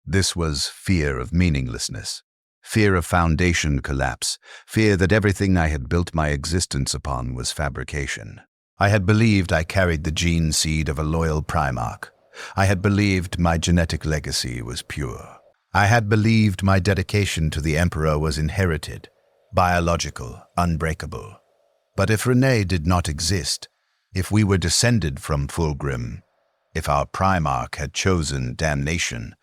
This was fear of meaninglessness, fear of foundation collapse, fear that everything I had built my existence upon was fabrication. I had believed I carried the gene seed of a loyal Primarch. I had believed my genetic legacy was pure. I had believed my dedication to the Emperor was inherited, biological, unbreakable. But if Renee did not exist, if we were descended from Fulgrim, if our Primarch had chosen damnation,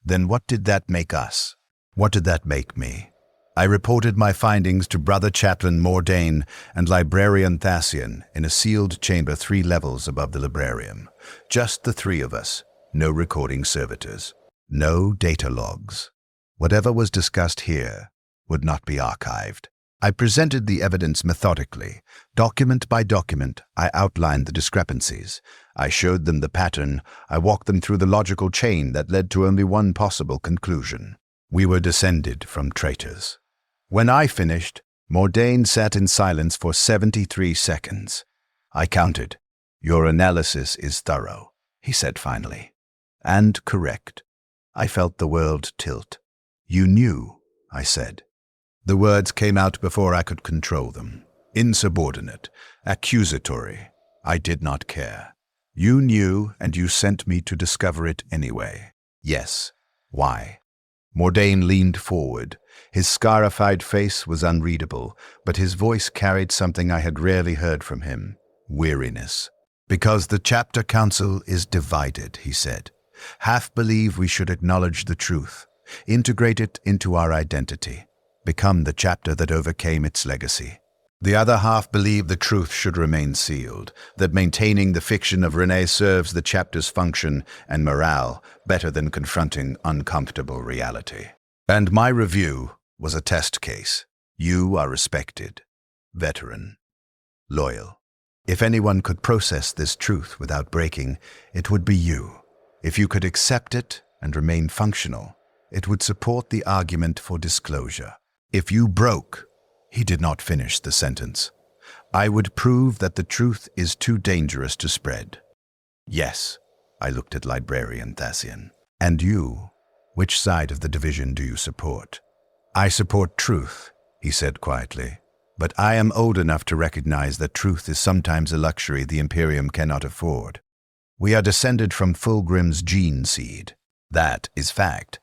then what did that make us? What did that make me? I reported my findings to Brother Chaplain Mordain and Librarian Thasian in a sealed chamber 3 levels above the librarium. Just the 3 of us, no recording servitors, no data logs. Whatever was discussed here would not be archived. I presented the evidence methodically. Document by document, I outlined the discrepancies. I showed them the pattern. I walked them through the logical chain that led to only one possible conclusion. We were descended from traitors. When I finished, Mordain sat in silence for 73 seconds. I counted. "Your analysis is thorough," he said finally. "And correct." I felt the world tilt. "You knew," I said. The words came out before I could control them. Insubordinate, accusatory. I did not care. "You knew, and you sent me to discover it anyway." "Yes. Why?" Mordain leaned forward. His scarified face was unreadable, but his voice carried something I had rarely heard from him: weariness. "Because the chapter council is divided," he said. "Half believe we should acknowledge the truth, integrate it into our identity, become the chapter that overcame its legacy. The other half believe the truth should remain sealed, that maintaining the fiction of Renee serves the chapter's function and morale better than confronting uncomfortable reality. And my review was a test case. You are respected, veteran, loyal. If anyone could process this truth without breaking, it would be you. If you could accept it and remain functional, it would support the argument for disclosure. If you broke, he did not finish the sentence. I would prove that the truth is too dangerous to spread. Yes, I looked at Librarian Thasian. And you, which side of the division do you support? I support truth, he said quietly. But I am old enough to recognize that truth is sometimes a luxury the Imperium cannot afford. We are descended from Fulgrim's gene seed. That is fact.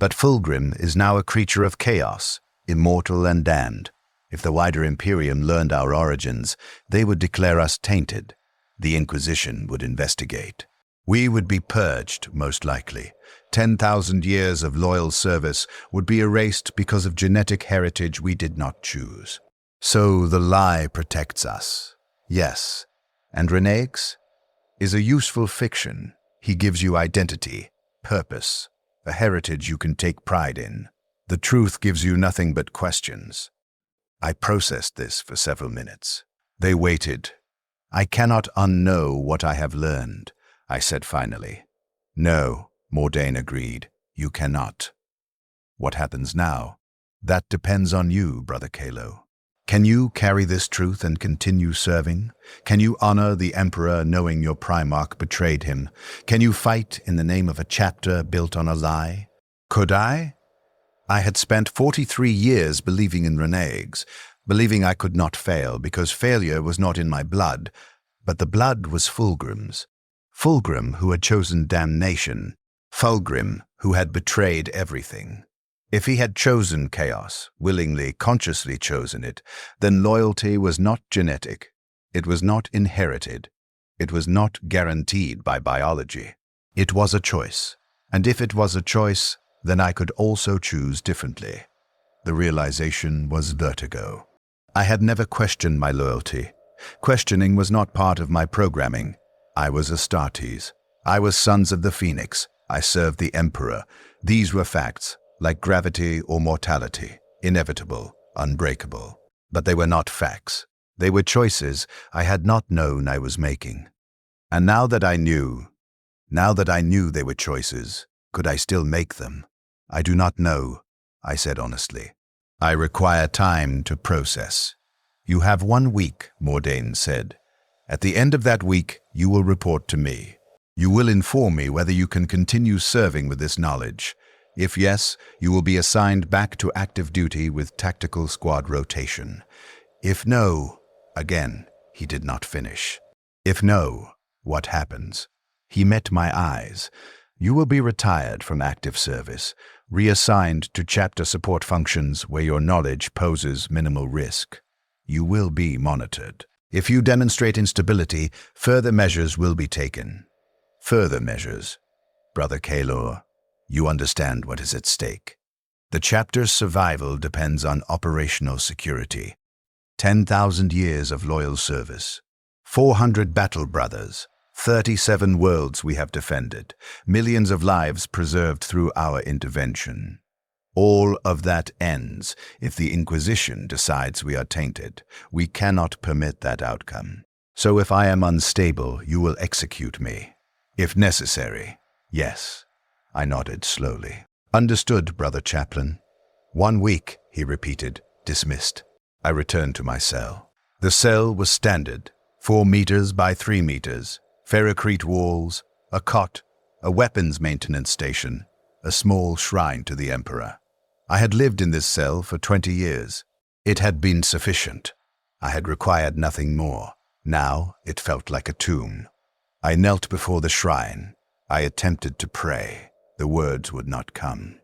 But Fulgrim is now a creature of chaos, immortal and damned. If the wider Imperium learned our origins, they would declare us tainted. The Inquisition would investigate. We would be purged, most likely. 10,000 years of loyal service would be erased because of genetic heritage we did not choose. So the lie protects us. Yes. And Renee's is a useful fiction. He gives you identity, purpose, a heritage you can take pride in. The truth gives you nothing but questions. I processed this for several minutes. They waited. I cannot unknow what I have learned, I said finally. No, Mordain agreed. You cannot. What happens now? That depends on you, Brother Kalo. Can you carry this truth and continue serving? Can you honor the Emperor knowing your Primarch betrayed him? Can you fight in the name of a chapter built on a lie? Could I? I had spent 43 years believing in Renee's, believing I could not fail because failure was not in my blood, but the blood was Fulgrim's. Fulgrim who had chosen damnation, Fulgrim who had betrayed everything. If he had chosen chaos, willingly, consciously chosen it, then loyalty was not genetic. It was not inherited. It was not guaranteed by biology. It was a choice. And if it was a choice, then I could also choose differently. The realization was vertigo. I had never questioned my loyalty. Questioning was not part of my programming. I was Astartes. I was Sons of the Phoenix. I served the Emperor. These were facts, like gravity or mortality, inevitable, unbreakable. But they were not facts. They were choices I had not known I was making. And now that I knew they were choices, could I still make them? I do not know, I said honestly. I require time to process. You have 1 week, Mordain said. At the end of that week, you will report to me. You will inform me whether you can continue serving with this knowledge. If yes, you will be assigned back to active duty with tactical squad rotation. If no, again, he did not finish. If no, what happens? He met my eyes. You will be retired from active service, reassigned to chapter support functions where your knowledge poses minimal risk. You will be monitored. If you demonstrate instability, further measures will be taken. Further measures. Brother Kaelor, you understand what is at stake. The chapter's survival depends on operational security. 10,000 years of loyal service. 400 battle brothers. 37 worlds we have defended. Millions of lives preserved through our intervention. All of that ends if the Inquisition decides we are tainted. We cannot permit that outcome. So if I am unstable, you will execute me. If necessary, yes. I nodded slowly. Understood, Brother Chaplain. 1 week, he repeated, dismissed. I returned to my cell. The cell was standard, 4 meters by 3 meters, ferrocrete walls, a cot, a weapons maintenance station, a small shrine to the Emperor. I had lived in this cell for 20 years. It had been sufficient. I had required nothing more. Now it felt like a tomb. I knelt before the shrine. I attempted to pray. The words would not come.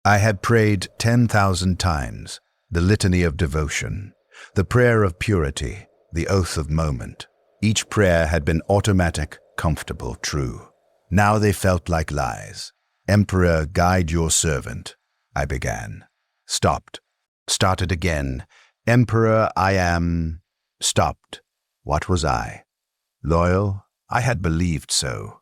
I had prayed 10,000 times, the litany of devotion, the prayer of purity, the oath of moment. Each prayer had been automatic, comfortable, true. Now they felt like lies. Emperor, guide your servant, I began. Stopped. Started again. Emperor, I am... Stopped. What was I? Loyal? I had believed so.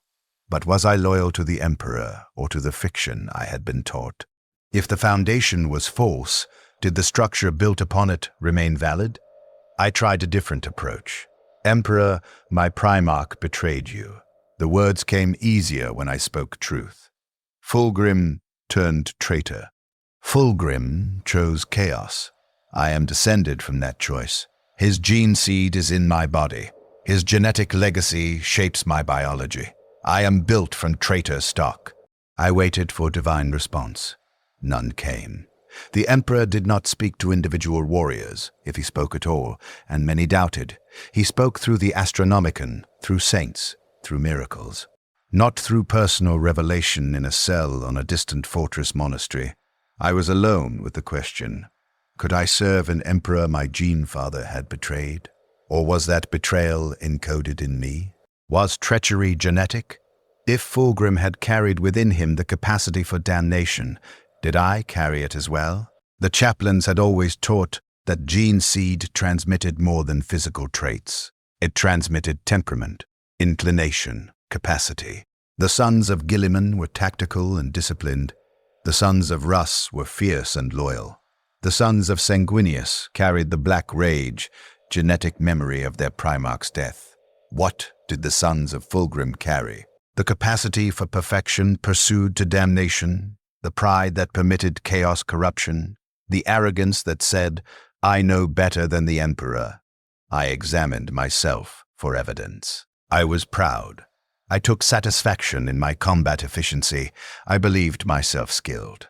But was I loyal to the Emperor or to the fiction I had been taught? If the foundation was false, did the structure built upon it remain valid? I tried a different approach. Emperor, my Primarch betrayed you. The words came easier when I spoke truth. Fulgrim turned traitor. Fulgrim chose chaos. I am descended from that choice. His gene seed is in my body. His genetic legacy shapes my biology. I am built from traitor stock. I waited for divine response. None came. The Emperor did not speak to individual warriors, if he spoke at all, and many doubted. He spoke through the Astronomicon, through saints, through miracles. Not through personal revelation in a cell on a distant fortress monastery. I was alone with the question. Could I serve an Emperor my gene father had betrayed? Or was that betrayal encoded in me? Was treachery genetic? If Fulgrim had carried within him the capacity for damnation, did I carry it as well? The chaplains had always taught that gene seed transmitted more than physical traits. It transmitted temperament, inclination, capacity. The sons of Gilliman were tactical and disciplined. The sons of Russ were fierce and loyal. The sons of Sanguinius carried the black rage, genetic memory of their Primarch's death. What did the sons of Fulgrim carry? The capacity for perfection pursued to damnation, the pride that permitted chaos corruption, the arrogance that said, I know better than the Emperor. I examined myself for evidence. I was proud. I took satisfaction in my combat efficiency. I believed myself skilled.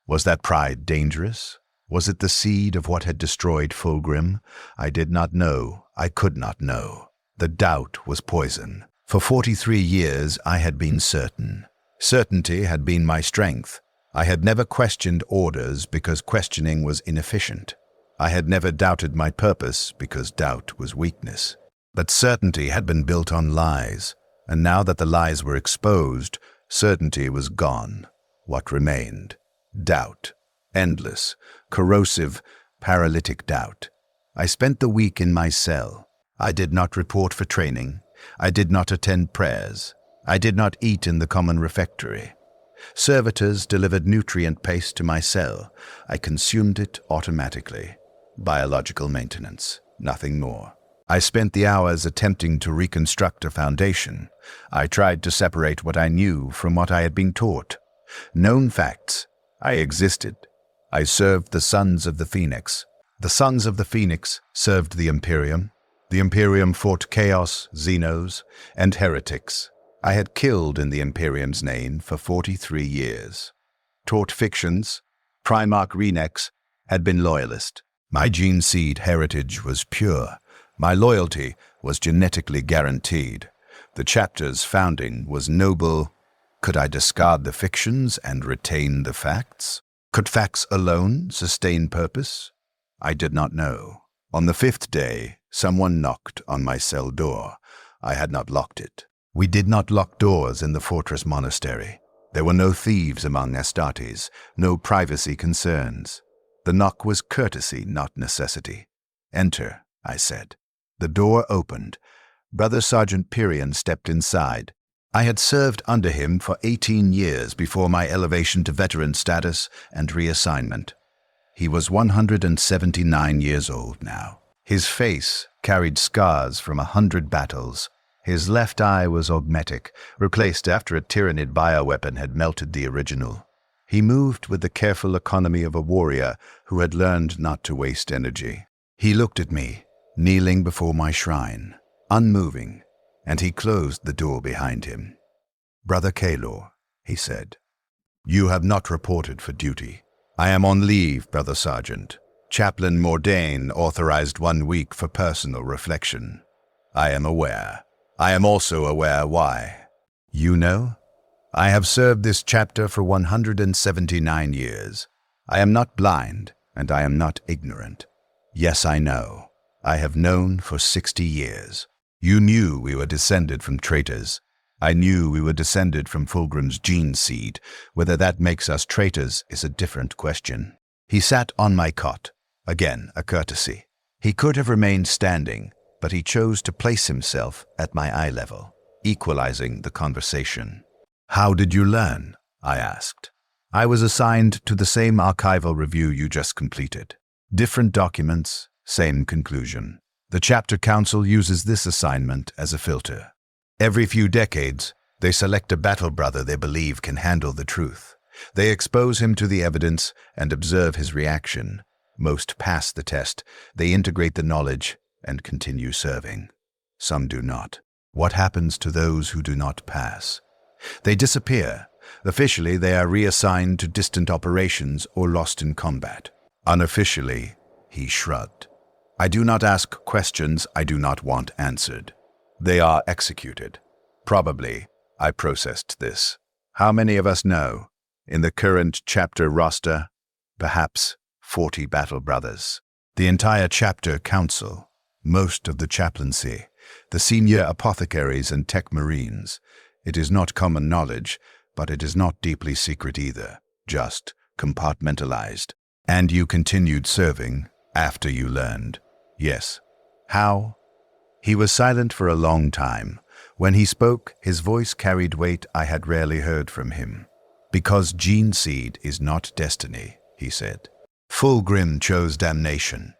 Was that pride dangerous? Was it the seed of what had destroyed Fulgrim? I did not know. I could not know. The doubt was poison. For 43 years I had been certain. Certainty had been my strength. I had never questioned orders because questioning was inefficient. I had never doubted my purpose because doubt was weakness. But certainty had been built on lies, and now that the lies were exposed, certainty was gone. What remained? Doubt. Endless, corrosive, paralytic doubt. I spent the week in my cell. I did not report for training. I did not attend prayers. I did not eat in the common refectory. Servitors delivered nutrient paste to my cell. I consumed it automatically. Biological maintenance, nothing more. I spent the hours attempting to reconstruct a foundation. I tried to separate what I knew from what I had been taught. Known facts. I existed. I served the Sons of the Phoenix. The Sons of the Phoenix served the Imperium. The Imperium fought Chaos, Xenos, and heretics. I had killed in the Imperium's name for 43 years. Taught fictions. Primarch Renex had been loyalist. My gene seed heritage was pure. My loyalty was genetically guaranteed. The chapter's founding was noble. Could I discard the fictions and retain the facts? Could facts alone sustain purpose? I did not know. On the 5th day, someone knocked on my cell door. I had not locked it. We did not lock doors in the fortress monastery. There were no thieves among Astartes, no privacy concerns. The knock was courtesy, not necessity. "Enter," I said. The door opened. Brother Sergeant Pyrion stepped inside. I had served under him for 18 years before my elevation to veteran status and reassignment. He was 179 years old now. His face carried scars from 100 battles. His left eye was augmetic, replaced after a Tyranid bioweapon had melted the original. He moved with the careful economy of a warrior who had learned not to waste energy. He looked at me, kneeling before my shrine, unmoving, and he closed the door behind him. "Brother Kaelor," he said, "you have not reported for duty. I am on leave, Brother Sergeant. Chaplain Mordain authorized 1 week for personal reflection. I am aware. I am also aware why. You know? I have served this chapter for 179 years. I am not blind, and I am not ignorant. Yes, I know. I have known for 60 years. You knew we were descended from traitors. I knew we were descended from Fulgrim's gene seed. Whether that makes us traitors is a different question." He sat on my cot. Again, a courtesy. He could have remained standing, but he chose to place himself at my eye level, equalizing the conversation. "How did you learn?" I asked. "I was assigned to the same archival review you just completed. Different documents, same conclusion. The chapter council uses this assignment as a filter. Every few decades, they select a battle brother they believe can handle the truth. They expose him to the evidence and observe his reaction. Most pass the test. They integrate the knowledge and continue serving. Some do not. What happens to those who do not pass? They disappear. Officially, they are reassigned to distant operations or lost in combat. Unofficially, he shrugged. I do not ask questions I do not want answered. They are executed. Probably, I processed this. How many of us know? In the current chapter roster, perhaps 40 battle brothers. The entire chapter council, most of the chaplaincy, the senior apothecaries and tech marines. It is not common knowledge, but it is not deeply secret either, just compartmentalized. And you continued serving after you learned. Yes. How? He was silent for a long time. When he spoke, his voice carried weight I had rarely heard from him. Because gene seed is not destiny, he said. Fulgrim chose damnation.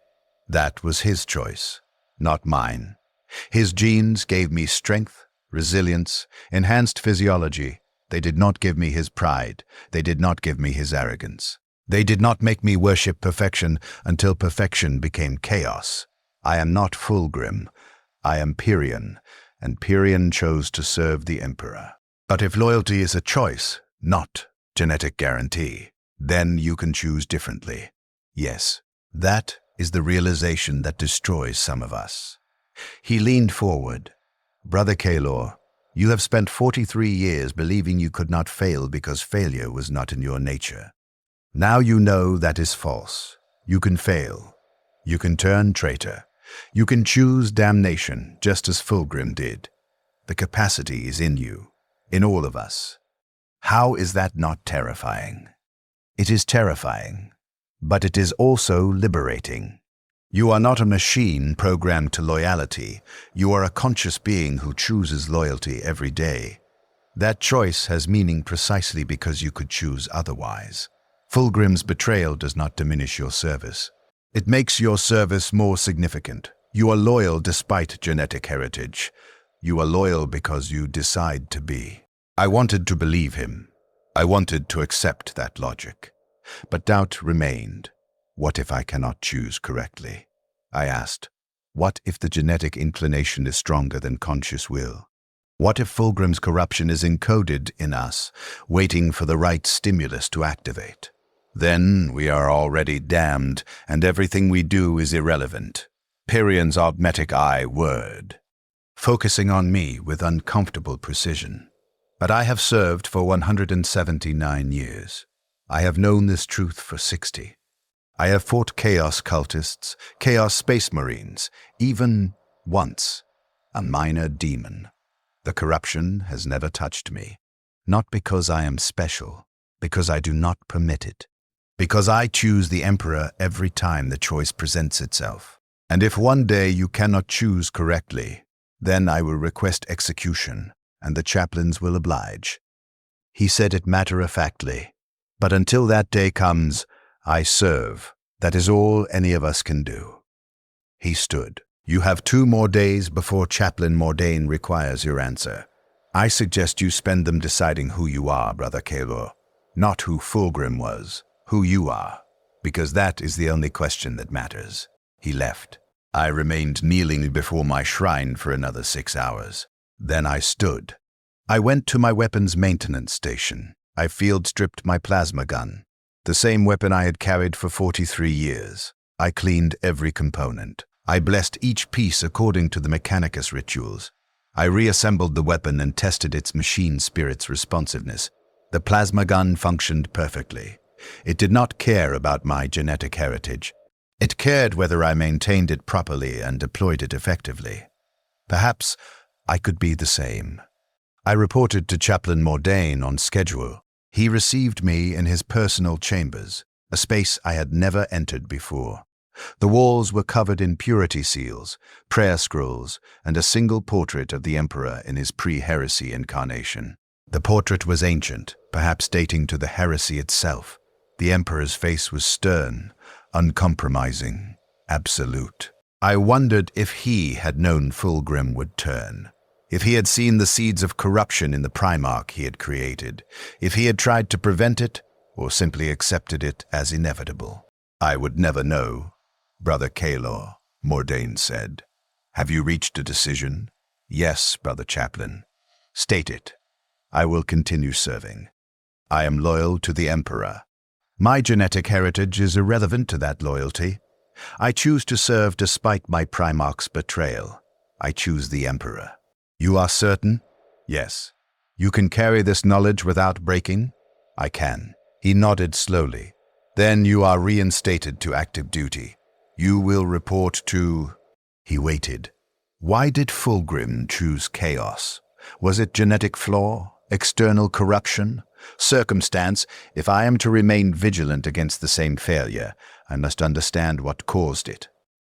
That was his choice, not mine. His genes gave me strength, resilience, enhanced physiology. They did not give me his pride. They did not give me his arrogance. They did not make me worship perfection until perfection became chaos. I am not Fulgrim. I am Pyrion, and Pyrion chose to serve the Emperor. But if loyalty is a choice, not genetic guarantee, then you can choose differently. Yes, that is the realization that destroys some of us. He leaned forward. Brother Kaelor, you have spent 43 years believing you could not fail because failure was not in your nature. Now you know that is false. You can fail. You can turn traitor. You can choose damnation, just as Fulgrim did. The capacity is in you, in all of us. How is that not terrifying? It is terrifying, but it is also liberating. You are not a machine programmed to loyalty. You are a conscious being who chooses loyalty every day. That choice has meaning precisely because you could choose otherwise. Fulgrim's betrayal does not diminish your service. It makes your service more significant. You are loyal despite genetic heritage. You are loyal because you decide to be. I wanted to believe him. I wanted to accept that logic. But doubt remained. What if I cannot choose correctly? I asked. What if the genetic inclination is stronger than conscious will? What if Fulgrim's corruption is encoded in us, waiting for the right stimulus to activate? Then we are already damned, and everything we do is irrelevant. Pyrion's augmetic eye word, focusing on me with uncomfortable precision. But I have served for 179 years. I have known this truth for 60. I have fought chaos cultists, chaos space marines, even, once, a minor demon. The corruption has never touched me. Not because I am special, because I do not permit it. Because I choose the Emperor every time the choice presents itself. And if one day you cannot choose correctly, then I will request execution, and the chaplains will oblige. He said it matter-of-factly. But until that day comes, I serve. That is all any of us can do. He stood. You have 2 more days before Chaplain Mordain requires your answer. I suggest you spend them deciding who you are, Brother Kalor. Not who Fulgrim was, who you are. Because that is the only question that matters. He left. I remained kneeling before my shrine for another 6 hours. Then I stood. I went to my weapons maintenance station. I field-stripped my plasma gun, the same weapon I had carried for 43 years. I cleaned every component. I blessed each piece according to the Mechanicus rituals. I reassembled the weapon and tested its machine spirit's responsiveness. The plasma gun functioned perfectly. It did not care about my genetic heritage. It cared whether I maintained it properly and deployed it effectively. Perhaps I could be the same. I reported to Chaplain Mordain on schedule. He received me in his personal chambers, a space I had never entered before. The walls were covered in purity seals, prayer scrolls, and a single portrait of the Emperor in his pre-heresy incarnation. The portrait was ancient, perhaps dating to the heresy itself. The Emperor's face was stern, uncompromising, absolute. I wondered if he had known Fulgrim would turn, if he had seen the seeds of corruption in the Primarch he had created, if he had tried to prevent it, or simply accepted it as inevitable. I would never know. Brother Kalor, Mordain said. Have you reached a decision? Yes, Brother Chaplain. State it. I will continue serving. I am loyal to the Emperor. My genetic heritage is irrelevant to that loyalty. I choose to serve despite my Primarch's betrayal. I choose the Emperor. You are certain? Yes. You can carry this knowledge without breaking? I can. He nodded slowly. Then you are reinstated to active duty. You will report to... He waited. Why did Fulgrim choose chaos? Was it genetic flaw? External corruption? Circumstance? If I am to remain vigilant against the same failure, I must understand what caused it.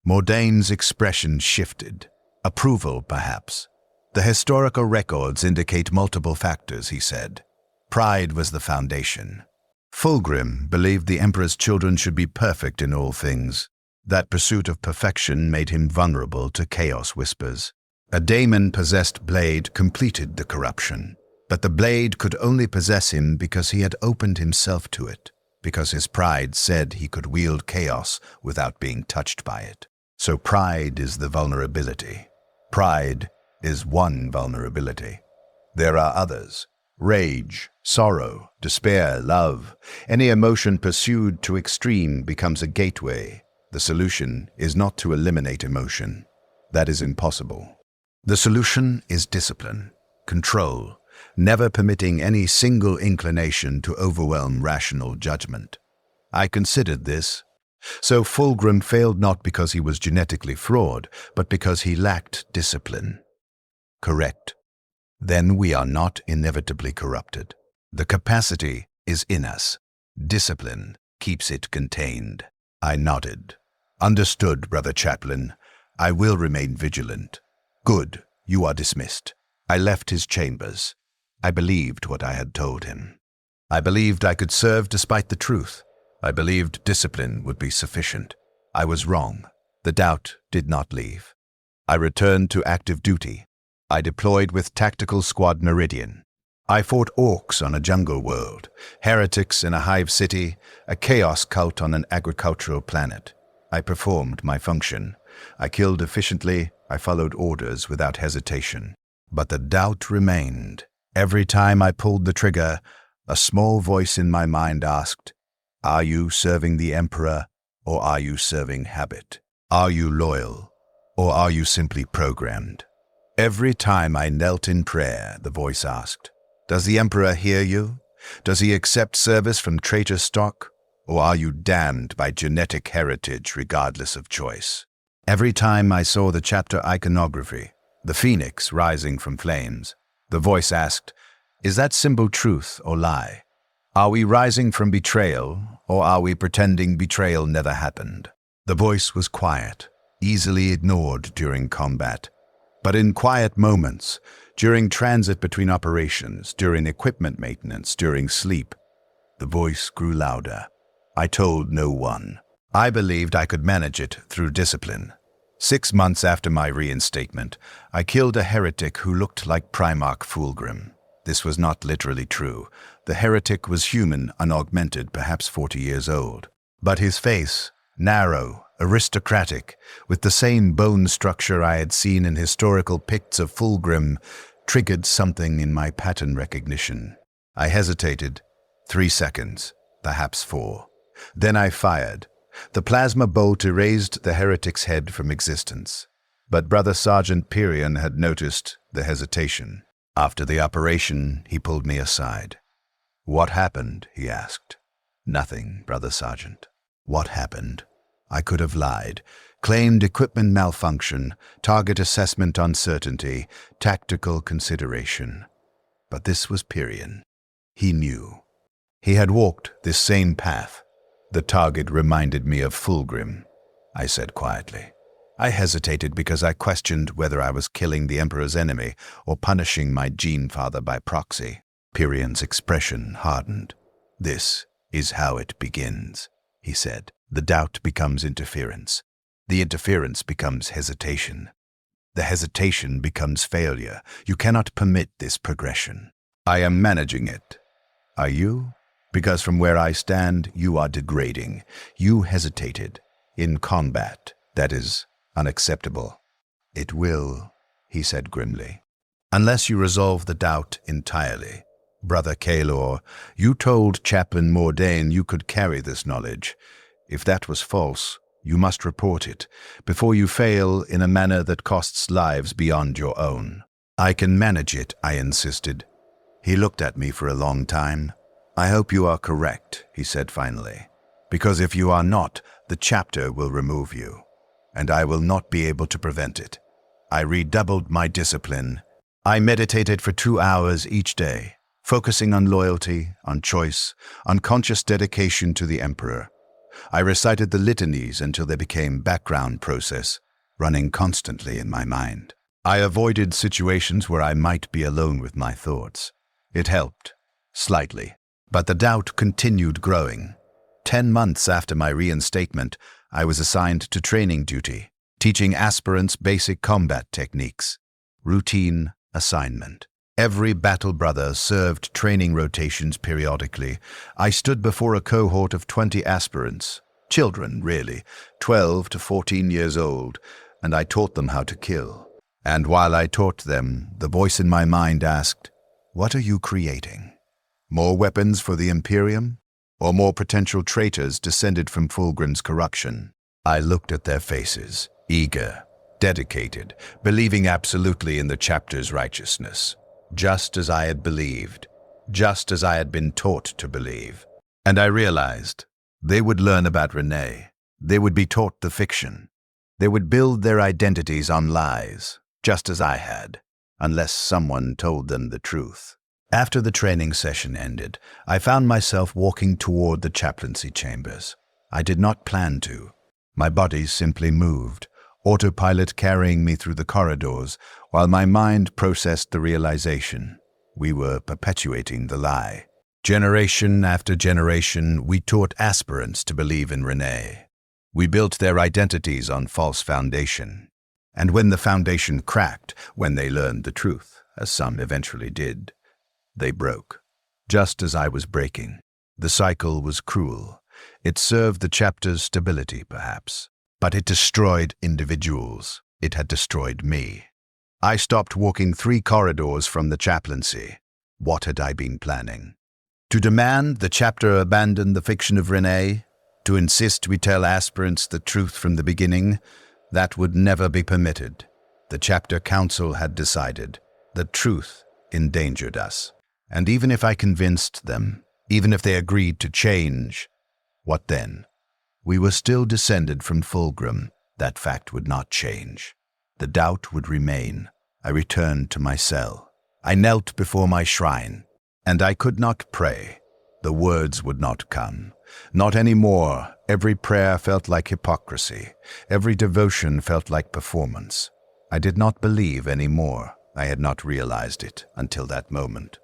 Mordain's expression shifted. Approval, perhaps. The historical records indicate multiple factors, he said. Pride was the foundation. Fulgrim believed the Emperor's children should be perfect in all things. That pursuit of perfection made him vulnerable to chaos whispers. A daemon-possessed blade completed the corruption, but the blade could only possess him because he had opened himself to it, because his pride said he could wield chaos without being touched by it. So pride is the vulnerability. Pride is one vulnerability. There are others. Rage, sorrow, despair, love. Any emotion pursued to extreme becomes a gateway. The solution is not to eliminate emotion. That is impossible. The solution is discipline, control, never permitting any single inclination to overwhelm rational judgment. I considered this. So Fulgrim failed not because he was genetically flawed, but because he lacked discipline. Correct. Then we are not inevitably corrupted. The capacity is in us. Discipline keeps it contained. I nodded. Understood, Brother Chaplain. I will remain vigilant. Good, you are dismissed. I left his chambers. I believed what I had told him. I believed I could serve despite the truth. I believed discipline would be sufficient. I was wrong. The doubt did not leave. I returned to active duty. I deployed with Tactical Squad Meridian. I fought orcs on a jungle world, heretics in a hive city, a chaos cult on an agricultural planet. I performed my function. I killed efficiently. I followed orders without hesitation. But the doubt remained. Every time I pulled the trigger, a small voice in my mind asked, "Are you serving the Emperor, or are you serving habit? Are you loyal, or are you simply programmed?" Every time I knelt in prayer, the voice asked, "Does the Emperor hear you? Does he accept service from traitor stock, or are you damned by genetic heritage regardless of choice?" Every time I saw the chapter iconography, the phoenix rising from flames, the voice asked, "Is that symbol truth or lie? Are we rising from betrayal, or are we pretending betrayal never happened?" The voice was quiet, easily ignored during combat. But in quiet moments, during transit between operations, during equipment maintenance, during sleep, the voice grew louder. I told no one. I believed I could manage it through discipline. 6 months after my reinstatement, I killed a heretic who looked like Primarch Fulgrim. This was not literally true. The heretic was human, unaugmented, perhaps 40 years old. But his face, narrow, aristocratic, with the same bone structure I had seen in historical picts of Fulgrim, triggered something in my pattern recognition. I hesitated. 3 seconds, perhaps 4. Then I fired. The plasma bolt erased the heretic's head from existence. But Brother Sergeant Pyrion had noticed the hesitation. After the operation, he pulled me aside. "What happened?" he asked. "Nothing, Brother Sergeant." What happened? I could have lied, claimed equipment malfunction, target assessment uncertainty, tactical consideration. But this was Pyrion. He knew. He had walked this same path. The target reminded me of Fulgrim, I said quietly. I hesitated because I questioned whether I was killing the Emperor's enemy or punishing my gene father by proxy. Pyrion's expression hardened. "This is how it begins," he said. "The doubt becomes interference. The interference becomes hesitation. The hesitation becomes failure. You cannot permit this progression. I am managing it. Are you? Because from where I stand, you are degrading. You hesitated. In combat, that is unacceptable." "It will," he said grimly. "Unless you resolve the doubt entirely. Brother Kaelor, you told Chaplain Mordain you could carry this knowledge. If that was false, you must report it, before you fail in a manner that costs lives beyond your own." "I can manage it," I insisted. He looked at me for a long time. "I hope you are correct," he said finally, "because if you are not, the chapter will remove you, and I will not be able to prevent it." I redoubled my discipline. I meditated for 2 hours each day, focusing on loyalty, on choice, on conscious dedication to the Emperor. I recited the litanies until they became background process, running constantly in my mind. I avoided situations where I might be alone with my thoughts. It helped, slightly. But the doubt continued growing. 10 months after my reinstatement, I was assigned to training duty, teaching aspirants basic combat techniques. Routine assignment. Every battle brother served training rotations periodically. I stood before a cohort of 20 aspirants, children really, 12 to 14 years old, and I taught them how to kill. And while I taught them, the voice in my mind asked, "What are you creating? More weapons for the Imperium? Or more potential traitors descended from Fulgrim's corruption?" I looked at their faces, eager, dedicated, believing absolutely in the chapter's righteousness. Just as I had believed, just as I had been taught to believe. And I realized they would learn about Renee. They would be taught the fiction. They would build their identities on lies, just as I had, unless someone told them the truth. After the training session ended, I found myself walking toward the chaplaincy chambers. I did not plan to. My body simply moved, autopilot carrying me through the corridors, while my mind processed the realization. We were perpetuating the lie. Generation after generation, we taught aspirants to believe in Renee. We built their identities on false foundation. And when the foundation cracked, when they learned the truth, as some eventually did, they broke. Just as I was breaking. The cycle was cruel. It served the chapter's stability, perhaps. But it destroyed individuals. It had destroyed me. I stopped walking 3 corridors from the chaplaincy. What had I been planning? To demand the chapter abandon the fiction of Renee? To insist we tell aspirants the truth from the beginning? That would never be permitted. The chapter council had decided. The truth endangered us. And even if I convinced them, even if they agreed to change, what then? We were still descended from Fulgrim. That fact would not change. The doubt would remain. I returned to my cell. I knelt before my shrine, and I could not pray. The words would not come. Not anymore. Every prayer felt like hypocrisy. Every devotion felt like performance. I did not believe anymore. I had not realized it until that moment.